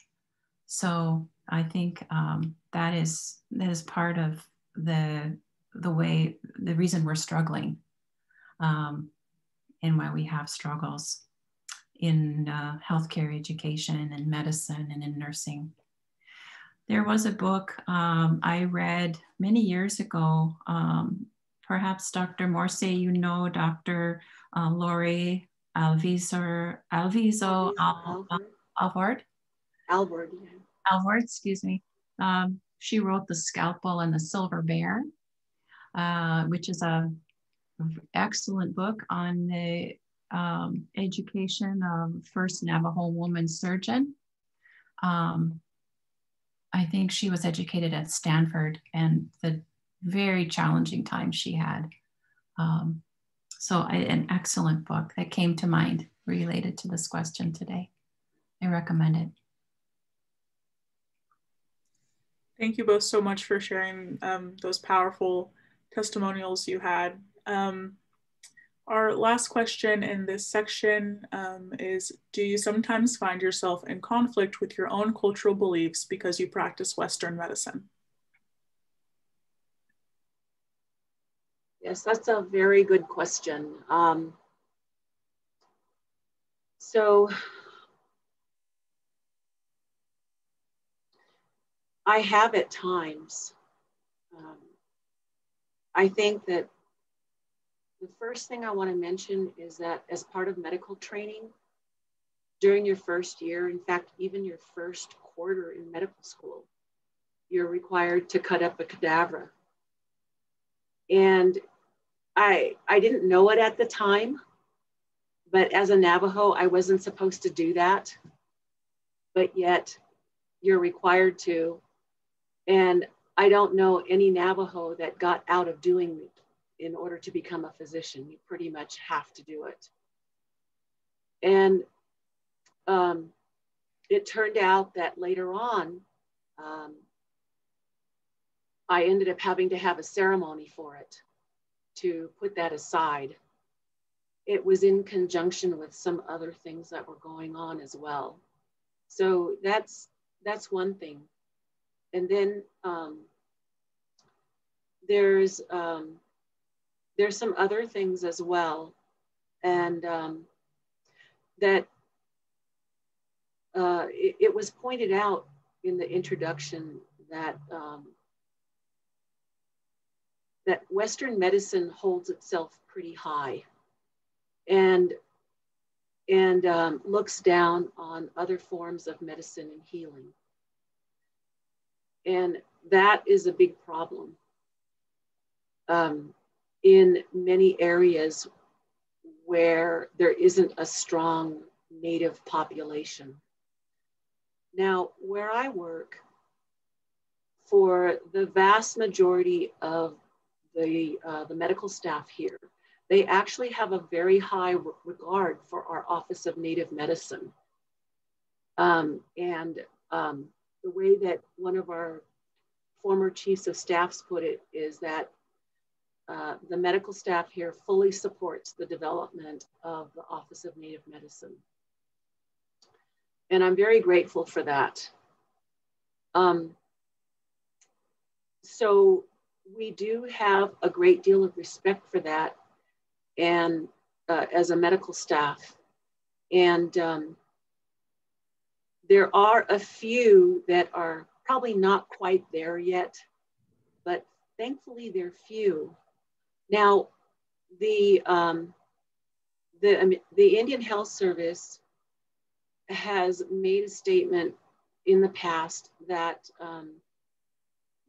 So I think that is part of the reason we're struggling, and why we have struggles in healthcare education and medicine and in nursing. There was a book I read many years ago. Perhaps Dr. Morsea, you know Dr. Lori Alviso Alvord, excuse me. She wrote The Scalpel and the Silver Bear, which is an excellent book on the education of first Navajo woman surgeon. I think she was educated at Stanford, and the very challenging time she had. So an excellent book that came to mind related to this question today. I recommend it. Thank you both so much for sharing those powerful testimonials you had. Our last question in this section is, do you sometimes find yourself in conflict with your own cultural beliefs because you practice Western medicine? Yes, that's a very good question. So I have at times. I think that the first thing I want to mention is that as part of medical training, during your first year, in fact, even your first quarter in medical school, you're required to cut up a cadaver. And I didn't know it at the time, but as a Navajo, I wasn't supposed to do that, but yet you're required to. And I don't know any Navajo that got out of doing it in order to become a physician. You pretty much have to do it. And it turned out that later on, I ended up having to have a ceremony for it to put that aside. It was in conjunction with some other things that were going on as well. So that's one thing. And then there's some other things as well. And that it was pointed out in the introduction that that Western medicine holds itself pretty high and looks down on other forms of medicine and healing. And that is a big problem in many areas where there isn't a strong Native population. Now, where I work, for the vast majority of the medical staff here, they actually have a very high regard for our Office of Native Medicine. The way that one of our former chiefs of staffs put it is that the medical staff here fully supports the development of the Office of Native Medicine. And I'm very grateful for that. So we do have a great deal of respect for that, and as a medical staff. And there are a few that are probably not quite there yet, but thankfully they're few. Now, the Indian Health Service has made a statement in the past that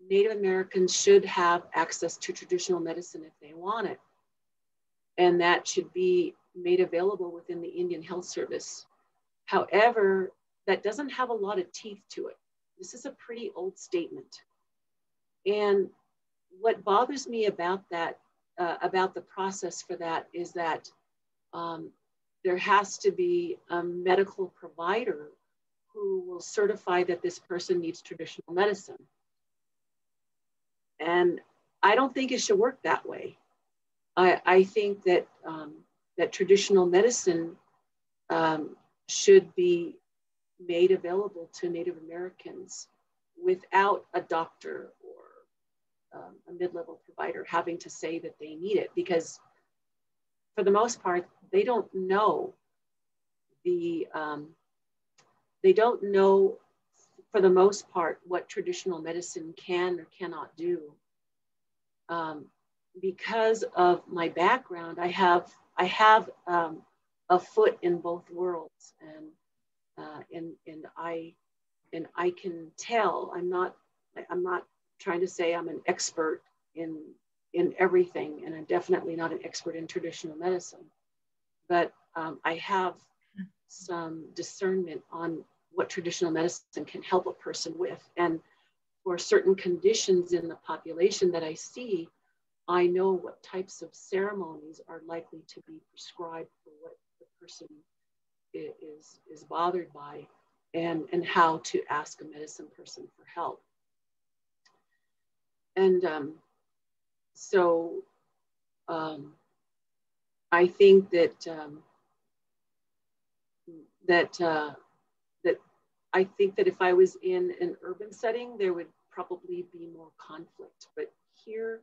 Native Americans should have access to traditional medicine if they want it. And that should be made available within the Indian Health Service. However, that doesn't have a lot of teeth to it. This is a pretty old statement. And what bothers me about that, about the process for that, is that there has to be a medical provider who will certify that this person needs traditional medicine. And I don't think it should work that way. I think that that traditional medicine should be made available to Native Americans without a doctor or a mid-level provider having to say that they need it, because for the most part, they don't know for the most part what traditional medicine can or cannot do. Because of my background, I have a foot in both worlds, and I can tell. I'm not trying to say I'm an expert in everything, and I'm definitely not an expert in traditional medicine, but I have some discernment on what traditional medicine can help a person with. And for certain conditions in the population that I see, I know what types of ceremonies are likely to be prescribed for what the person is bothered by, and how to ask a medicine person for help. And so I think that I think that if I was in an urban setting, there would probably be more conflict, but here,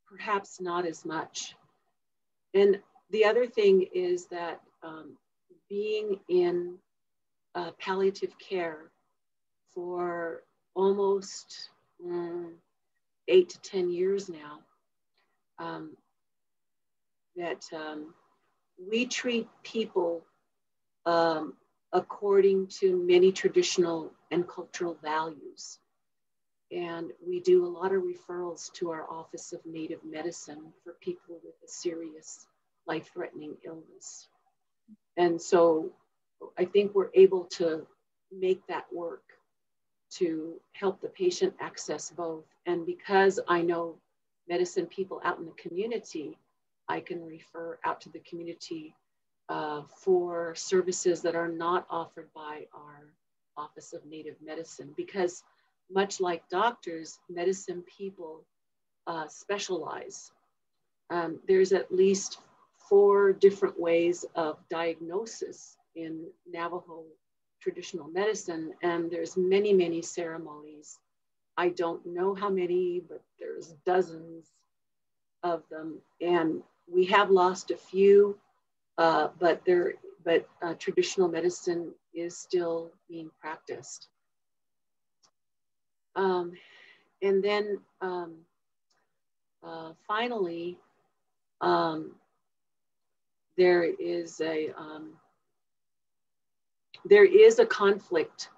perhaps not as much. And the other thing is that being in palliative care for almost 8 to 10 years now, that we treat people according to many traditional and cultural values. And we do a lot of referrals to our Office of Native Medicine for people with a serious life-threatening illness. And so I think we're able to make that work to help the patient access both. And because I know medicine people out in the community, I can refer out to the community for services that are not offered by our Office of Native Medicine, because much like doctors, medicine people specialize. There's at least 4 different ways of diagnosis in Navajo traditional medicine, and there's many, many ceremonies. I don't know how many, but there's dozens of them, and we have lost a few, but traditional medicine is still being practiced. And then finally, there is a conflict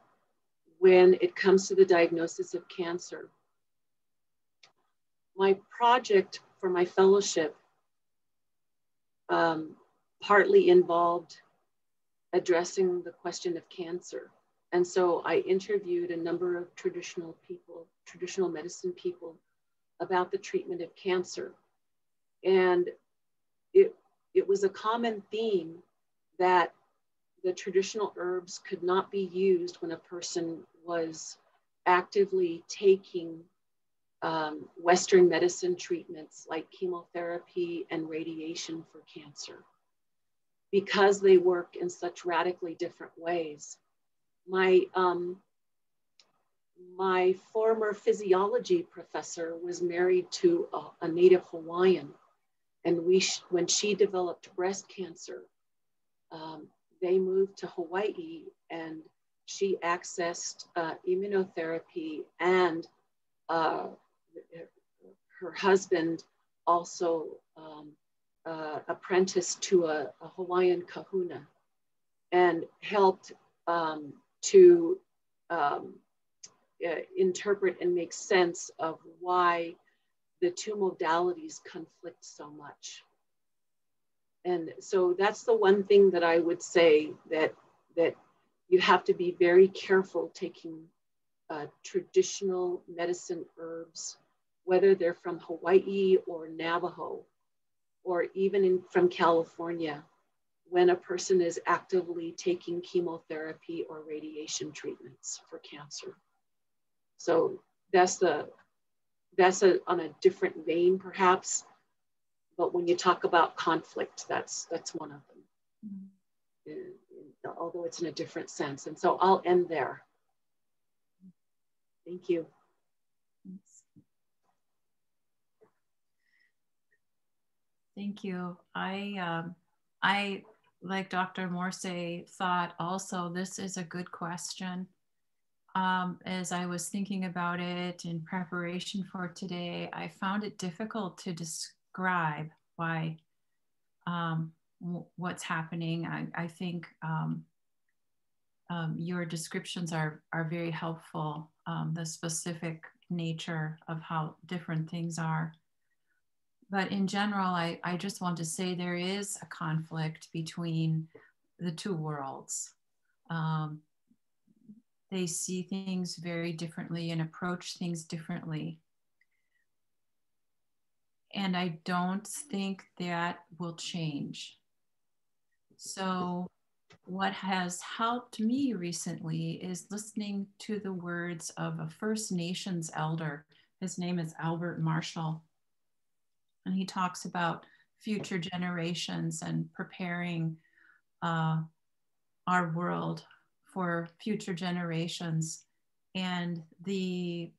when it comes to the diagnosis of cancer. My project for my fellowship partly involved addressing the question of cancer. And so I interviewed a number of traditional medicine people about the treatment of cancer. And it was a common theme that the traditional herbs could not be used when a person was actively taking Western medicine treatments like chemotherapy and radiation for cancer, because they work in such radically different ways. My former physiology professor was married to a native Hawaiian, and when she developed breast cancer, they moved to Hawaii, and she accessed immunotherapy, and her husband also apprenticed to a Hawaiian kahuna and helped to interpret and make sense of why the 2 modalities conflict so much. And so that's the one thing that I would say, that you have to be very careful taking traditional medicine herbs, whether they're from Hawaii or Navajo, or even from California, when a person is actively taking chemotherapy or radiation treatments for cancer. So that's on a different vein, perhaps. But when you talk about conflict, that's one of them, although it's in a different sense. And so I'll end there. Thank you. Thank you. I like Dr. Morsea, thought also this is a good question. As I was thinking about it in preparation for today, I found it difficult to describe why what's happening. I think your descriptions are very helpful, the specific nature of how different things are. But in general, I just want to say there is a conflict between the 2 worlds. They see things very differently and approach things differently. And I don't think that will change. So what has helped me recently is listening to the words of a First Nations elder. His name is Albert Marshall. And he talks about future generations and preparing our world for future generations. And the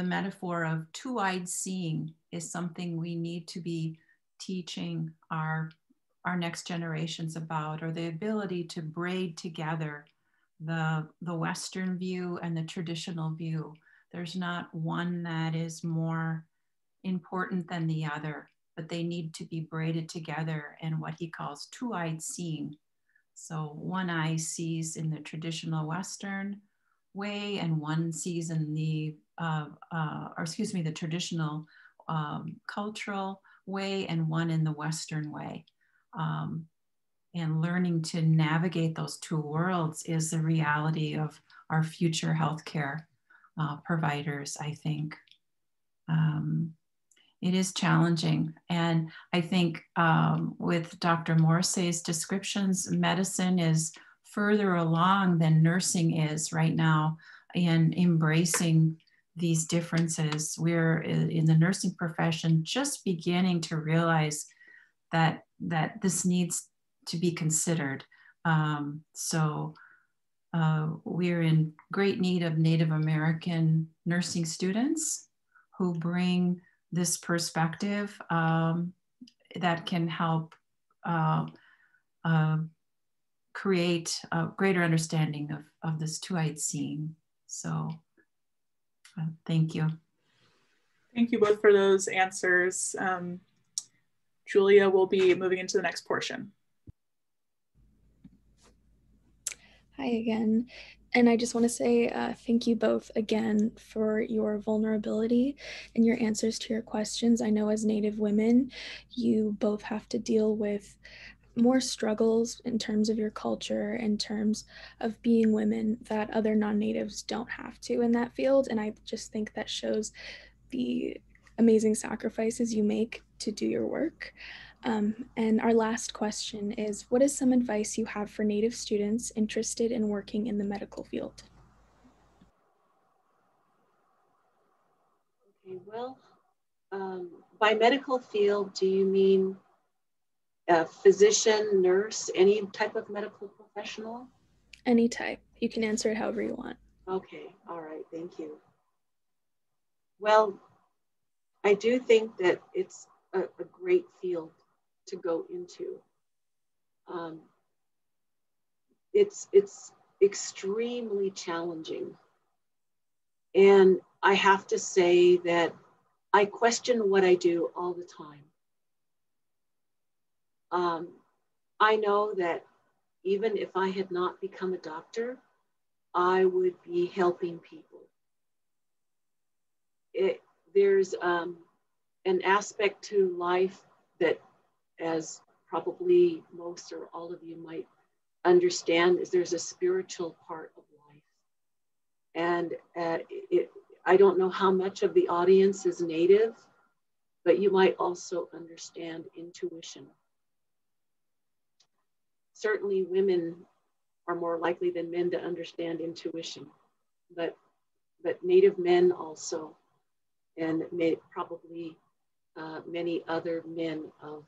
metaphor of two-eyed seeing is something we need to be teaching our next generations about, or the ability to braid together the Western view and the traditional view. There's not one that is more important than the other, but they need to be braided together in what he calls two-eyed seeing. So one eye sees in the traditional Western way, and one sees in the, the traditional cultural way, and one in the Western way. And learning to navigate those two worlds is the reality of our future healthcare providers, I think. It is challenging. And I think with Dr. Morsea's descriptions, medicine is further along than nursing is right now in embracing these differences. We're in the nursing profession just beginning to realize that this needs to be considered. We're in great need of Native American nursing students who bring this perspective that can help create a greater understanding of this two-eyed seeing. So thank you. Thank you both for those answers. Julia will be moving into the next portion. Hi again. And I just want to say thank you both again for your vulnerability and your answers to your questions. I know as Native women, you both have to deal with more struggles in terms of your culture, in terms of being women, that other non-Natives don't have to in that field. And I just think that shows the amazing sacrifices you make to do your work. And our last question is, what is some advice you have for Native students interested in working in the medical field? Okay, well, by medical field, do you mean a physician, nurse, any type of medical professional? Any type. You can answer it however you want. Okay, all right, thank you. Well, I do think that it's a great field to go into. It's extremely challenging. And I have to say that I question what I do all the time. I know that even if I had not become a doctor, I would be helping people. There's an aspect to life that, as probably most or all of you might understand, is there's a spiritual part of life. And I don't know how much of the audience is Native, but you might also understand intuition. Certainly women are more likely than men to understand intuition, but Native men also, and probably many other men of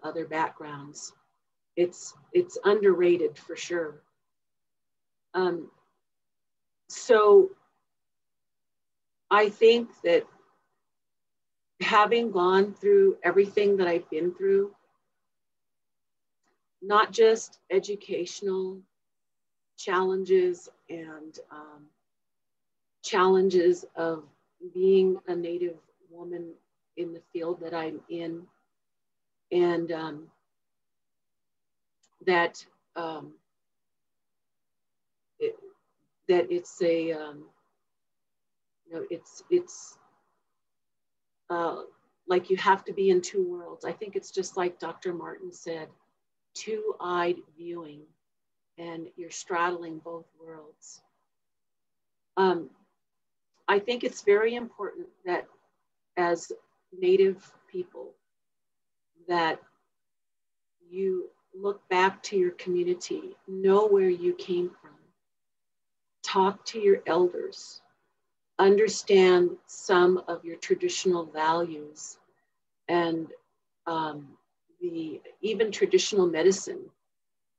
other backgrounds. It's underrated for sure. So I think that having gone through everything that I've been through, not just educational challenges and challenges of being a Native woman in the field that I'm in, and that it's a it's like you have to be in two worlds. I think it's just like Dr. Martin said, two-eyed viewing, and you're straddling both worlds. I think it's very important that as Native people, that you look back to your community, know where you came from, talk to your elders, understand some of your traditional values, and even traditional medicine,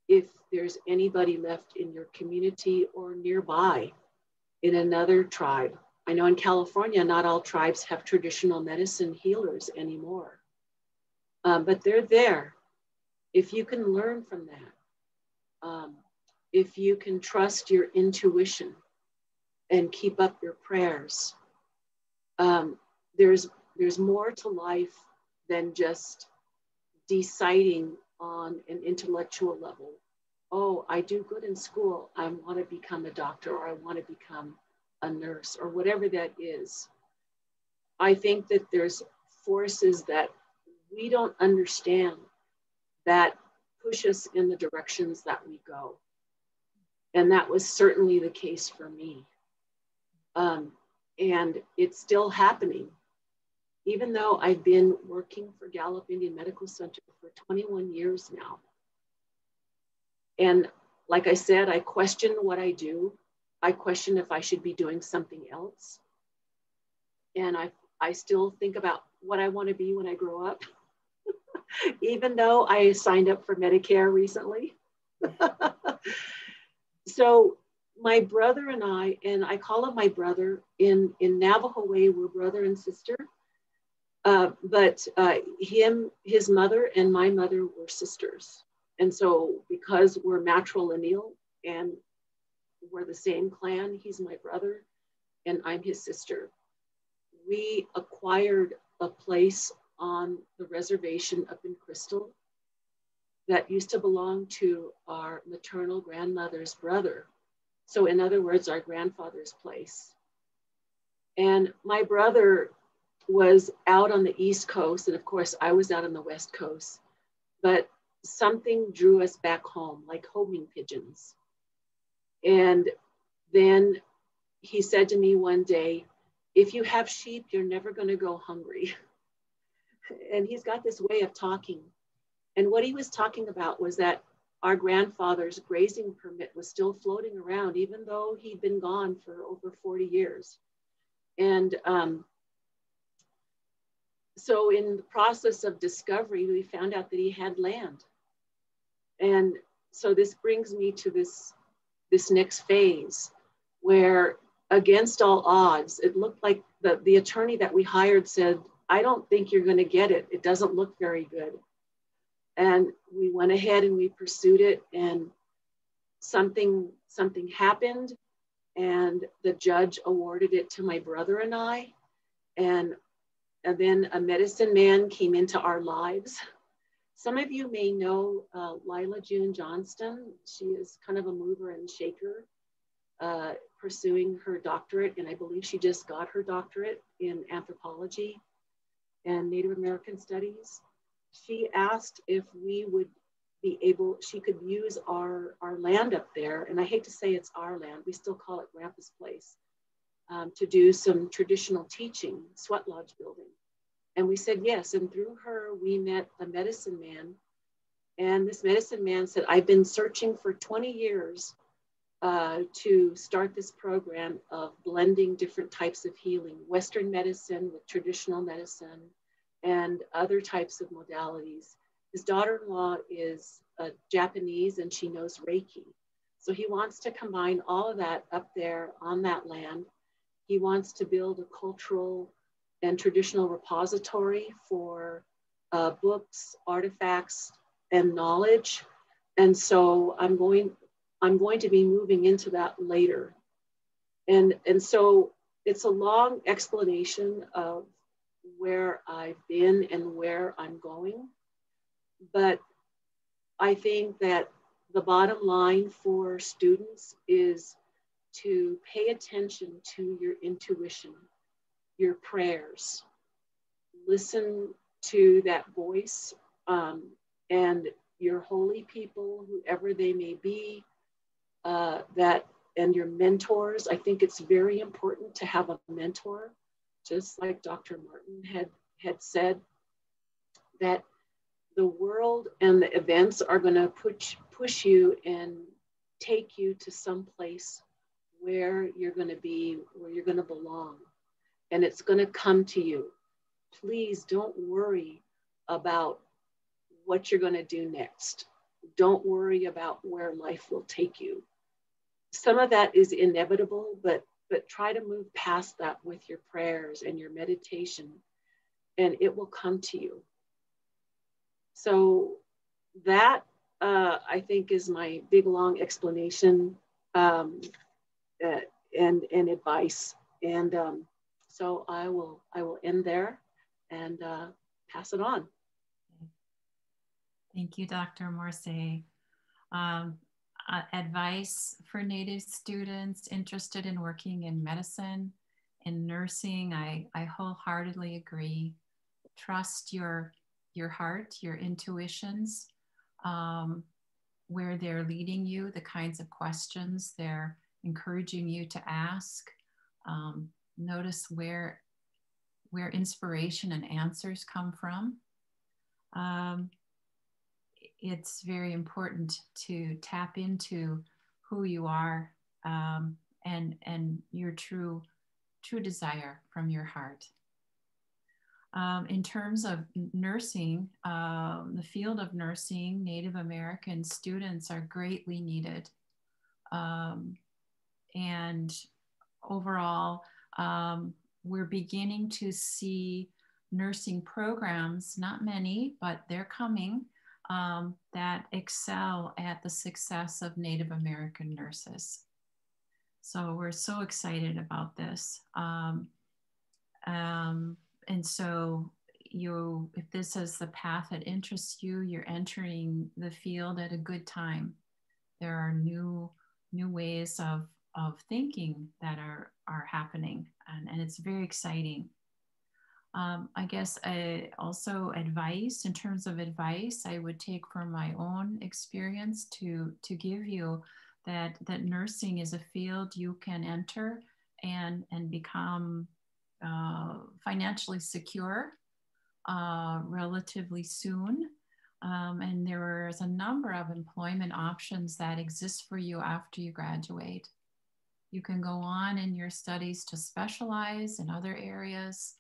if there's anybody left in your community or nearby in another tribe. I know in California, not all tribes have traditional medicine healers anymore, but they're there. If you can learn from that, if you can trust your intuition and keep up your prayers, there's more to life than just deciding on an intellectual level. Oh, I do good in school. I want to become a doctor, or I want to become a nurse, or whatever that is. I think that there's forces that we don't understand that push us in the directions that we go. And that was certainly the case for me. And it's still happening. Even though I've been working for Gallup Indian Medical Center for 21 years now. And like I said, I question what I do. I question if I should be doing something else. And I still think about what I want to be when I grow up, even though I signed up for Medicare recently. So my brother and I call him my brother, in Navajo way, we're brother and sister. But his mother and my mother were sisters. And so because we're matrilineal and we're the same clan, he's my brother and I'm his sister. We acquired a place on the reservation up in Crystal that used to belong to our maternal grandmother's brother. So in other words, our grandfather's place. And my brother was out on the East Coast, and of course I was out on the West Coast, but something drew us back home, like homing pigeons. And then he said to me one day, if you have sheep, you're never going to go hungry. And he's got this way of talking. And what he was talking about was that our grandfather's grazing permit was still floating around, even though he'd been gone for over 40 years. And so in the process of discovery, we found out that he had land. And so this brings me to this next phase where, against all odds, it looked like the attorney that we hired said, I don't think you're going to get it. It doesn't look very good. And we went ahead and we pursued it, and something happened, and the judge awarded it to my brother and I. And then a medicine man came into our lives. Some of you may know Lila June Johnston. She is kind of a mover and shaker, pursuing her doctorate, and I believe she just got her doctorate in anthropology and Native American studies. She asked if we would be able, she could use our land up there, and I hate to say it's our land, we still call it Grandpa's place, to do some traditional teaching, sweat lodge building. And we said yes, and through her, we met a medicine man. And this medicine man said, I've been searching for 20 years to start this program of blending different types of healing, Western medicine with traditional medicine and other types of modalities. His daughter-in-law is Japanese and she knows Reiki. So he wants to combine all of that up there on that land. He wants to build a cultural and traditional repository for books, artifacts, and knowledge. And so I'm going to be moving into that later. And so it's a long explanation of where I've been and where I'm going. But I think that the bottom line for students is to pay attention to your intuition, your prayers. Listen to that voice, and your holy people, whoever they may be, and your mentors. I think it's very important to have a mentor, just like Dr. Martin had said, that the world and the events are going to push you and take you to some place where you're going to be, where you're going to belong, and it's going to come to you. Please don't worry about what you're going to do next. Don't worry about where life will take you. Some of that is inevitable, but try to move past that with your prayers and your meditation, and it will come to you. So that, I think, is my big, long explanation and advice. And so I will end there and pass it on. Thank you, Dr. Morsea. Advice for Native students interested in working in medicine and nursing, I wholeheartedly agree. Trust your heart, your intuitions, where they're leading you, the kinds of questions they're encouraging you to ask. Notice where inspiration and answers come from. It's very important to tap into who you are and your true desire from your heart. In terms of nursing, the field of nursing, Native American students are greatly needed. And overall, we're beginning to see nursing programs, not many, but they're coming, that excel at the success of Native American nurses. So we're so excited about this. And so if this is the path that interests you, you're entering the field at a good time. There are new ways of thinking that are happening, and it's very exciting. I guess also advice, in terms of advice, I would take from my own experience to give you that nursing is a field you can enter and become financially secure relatively soon. And there is a number of employment options that exist for you after you graduate. You can go on in your studies to specialize in other areas,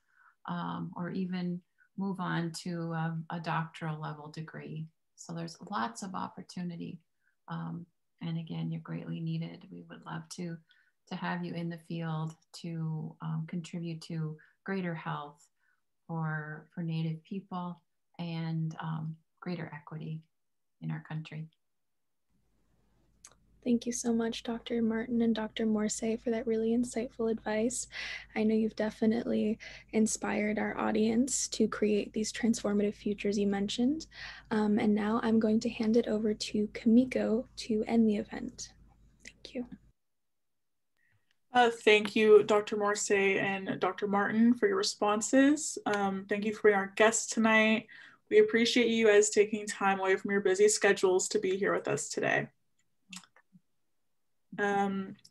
or even move on to a doctoral level degree. So there's lots of opportunity. And again, you're greatly needed. We would love to have you in the field to contribute to greater health for Native people and greater equity in our country. Thank you so much, Dr. Martin and Dr. Morsea, for that really insightful advice. I know you've definitely inspired our audience to create these transformative futures you mentioned. And now I'm going to hand it over to Kamiko to end the event. Thank you. Thank you, Dr. Morsea and Dr. Martin, for your responses. Thank you for being our guests tonight. We appreciate you guys taking time away from your busy schedules to be here with us today.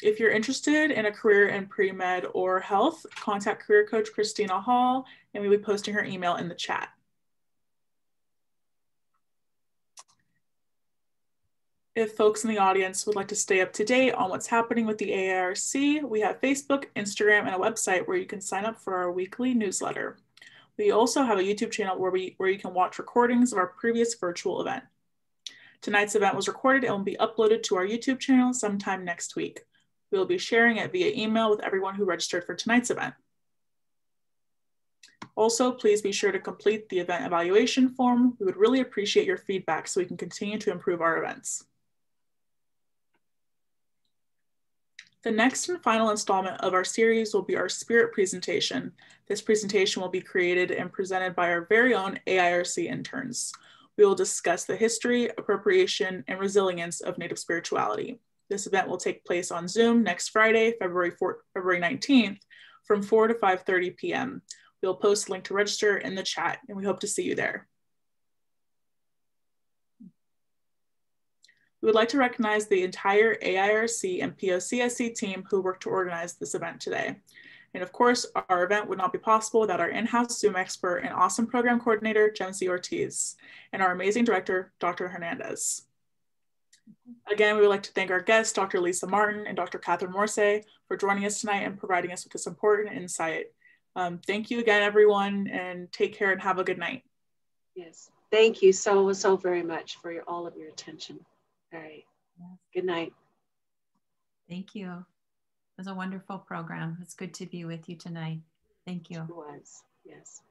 If you're interested in a career in pre-med or health, contact career coach Christina Hall, and we will be posting her email in the chat. If folks in the audience would like to stay up to date on what's happening with the AARC, we have Facebook, Instagram, and a website where you can sign up for our weekly newsletter. We also have a YouTube channel where you can watch recordings of our previous virtual event. Tonight's event was recorded and will be uploaded to our YouTube channel sometime next week. We will be sharing it via email with everyone who registered for tonight's event. Also, please be sure to complete the event evaluation form. We would really appreciate your feedback so we can continue to improve our events. The next and final installment of our series will be our spirit presentation. This presentation will be created and presented by our very own AIRC interns. We will discuss the history, appropriation, and resilience of Native spirituality. This event will take place on Zoom next Friday, February 19th, from 4 to 5:30 p.m. We'll post a link to register in the chat, and we hope to see you there. We would like to recognize the entire AIRC and POCSC team who worked to organize this event today. And of course, our event would not be possible without our in-house Zoom expert and awesome program coordinator, Gemsi Ortiz, and our amazing director, Dr. Hernandez. Again, we would like to thank our guests, Dr. Lisa Martin and Dr. Kathryn Morsea, for joining us tonight and providing us with this important insight. Thank you again, everyone, and take care and have a good night. Yes, thank you so very much for all of your attention. All right, good night. Thank you. It was a wonderful program. It's good to be with you tonight. Thank you. It was, yes.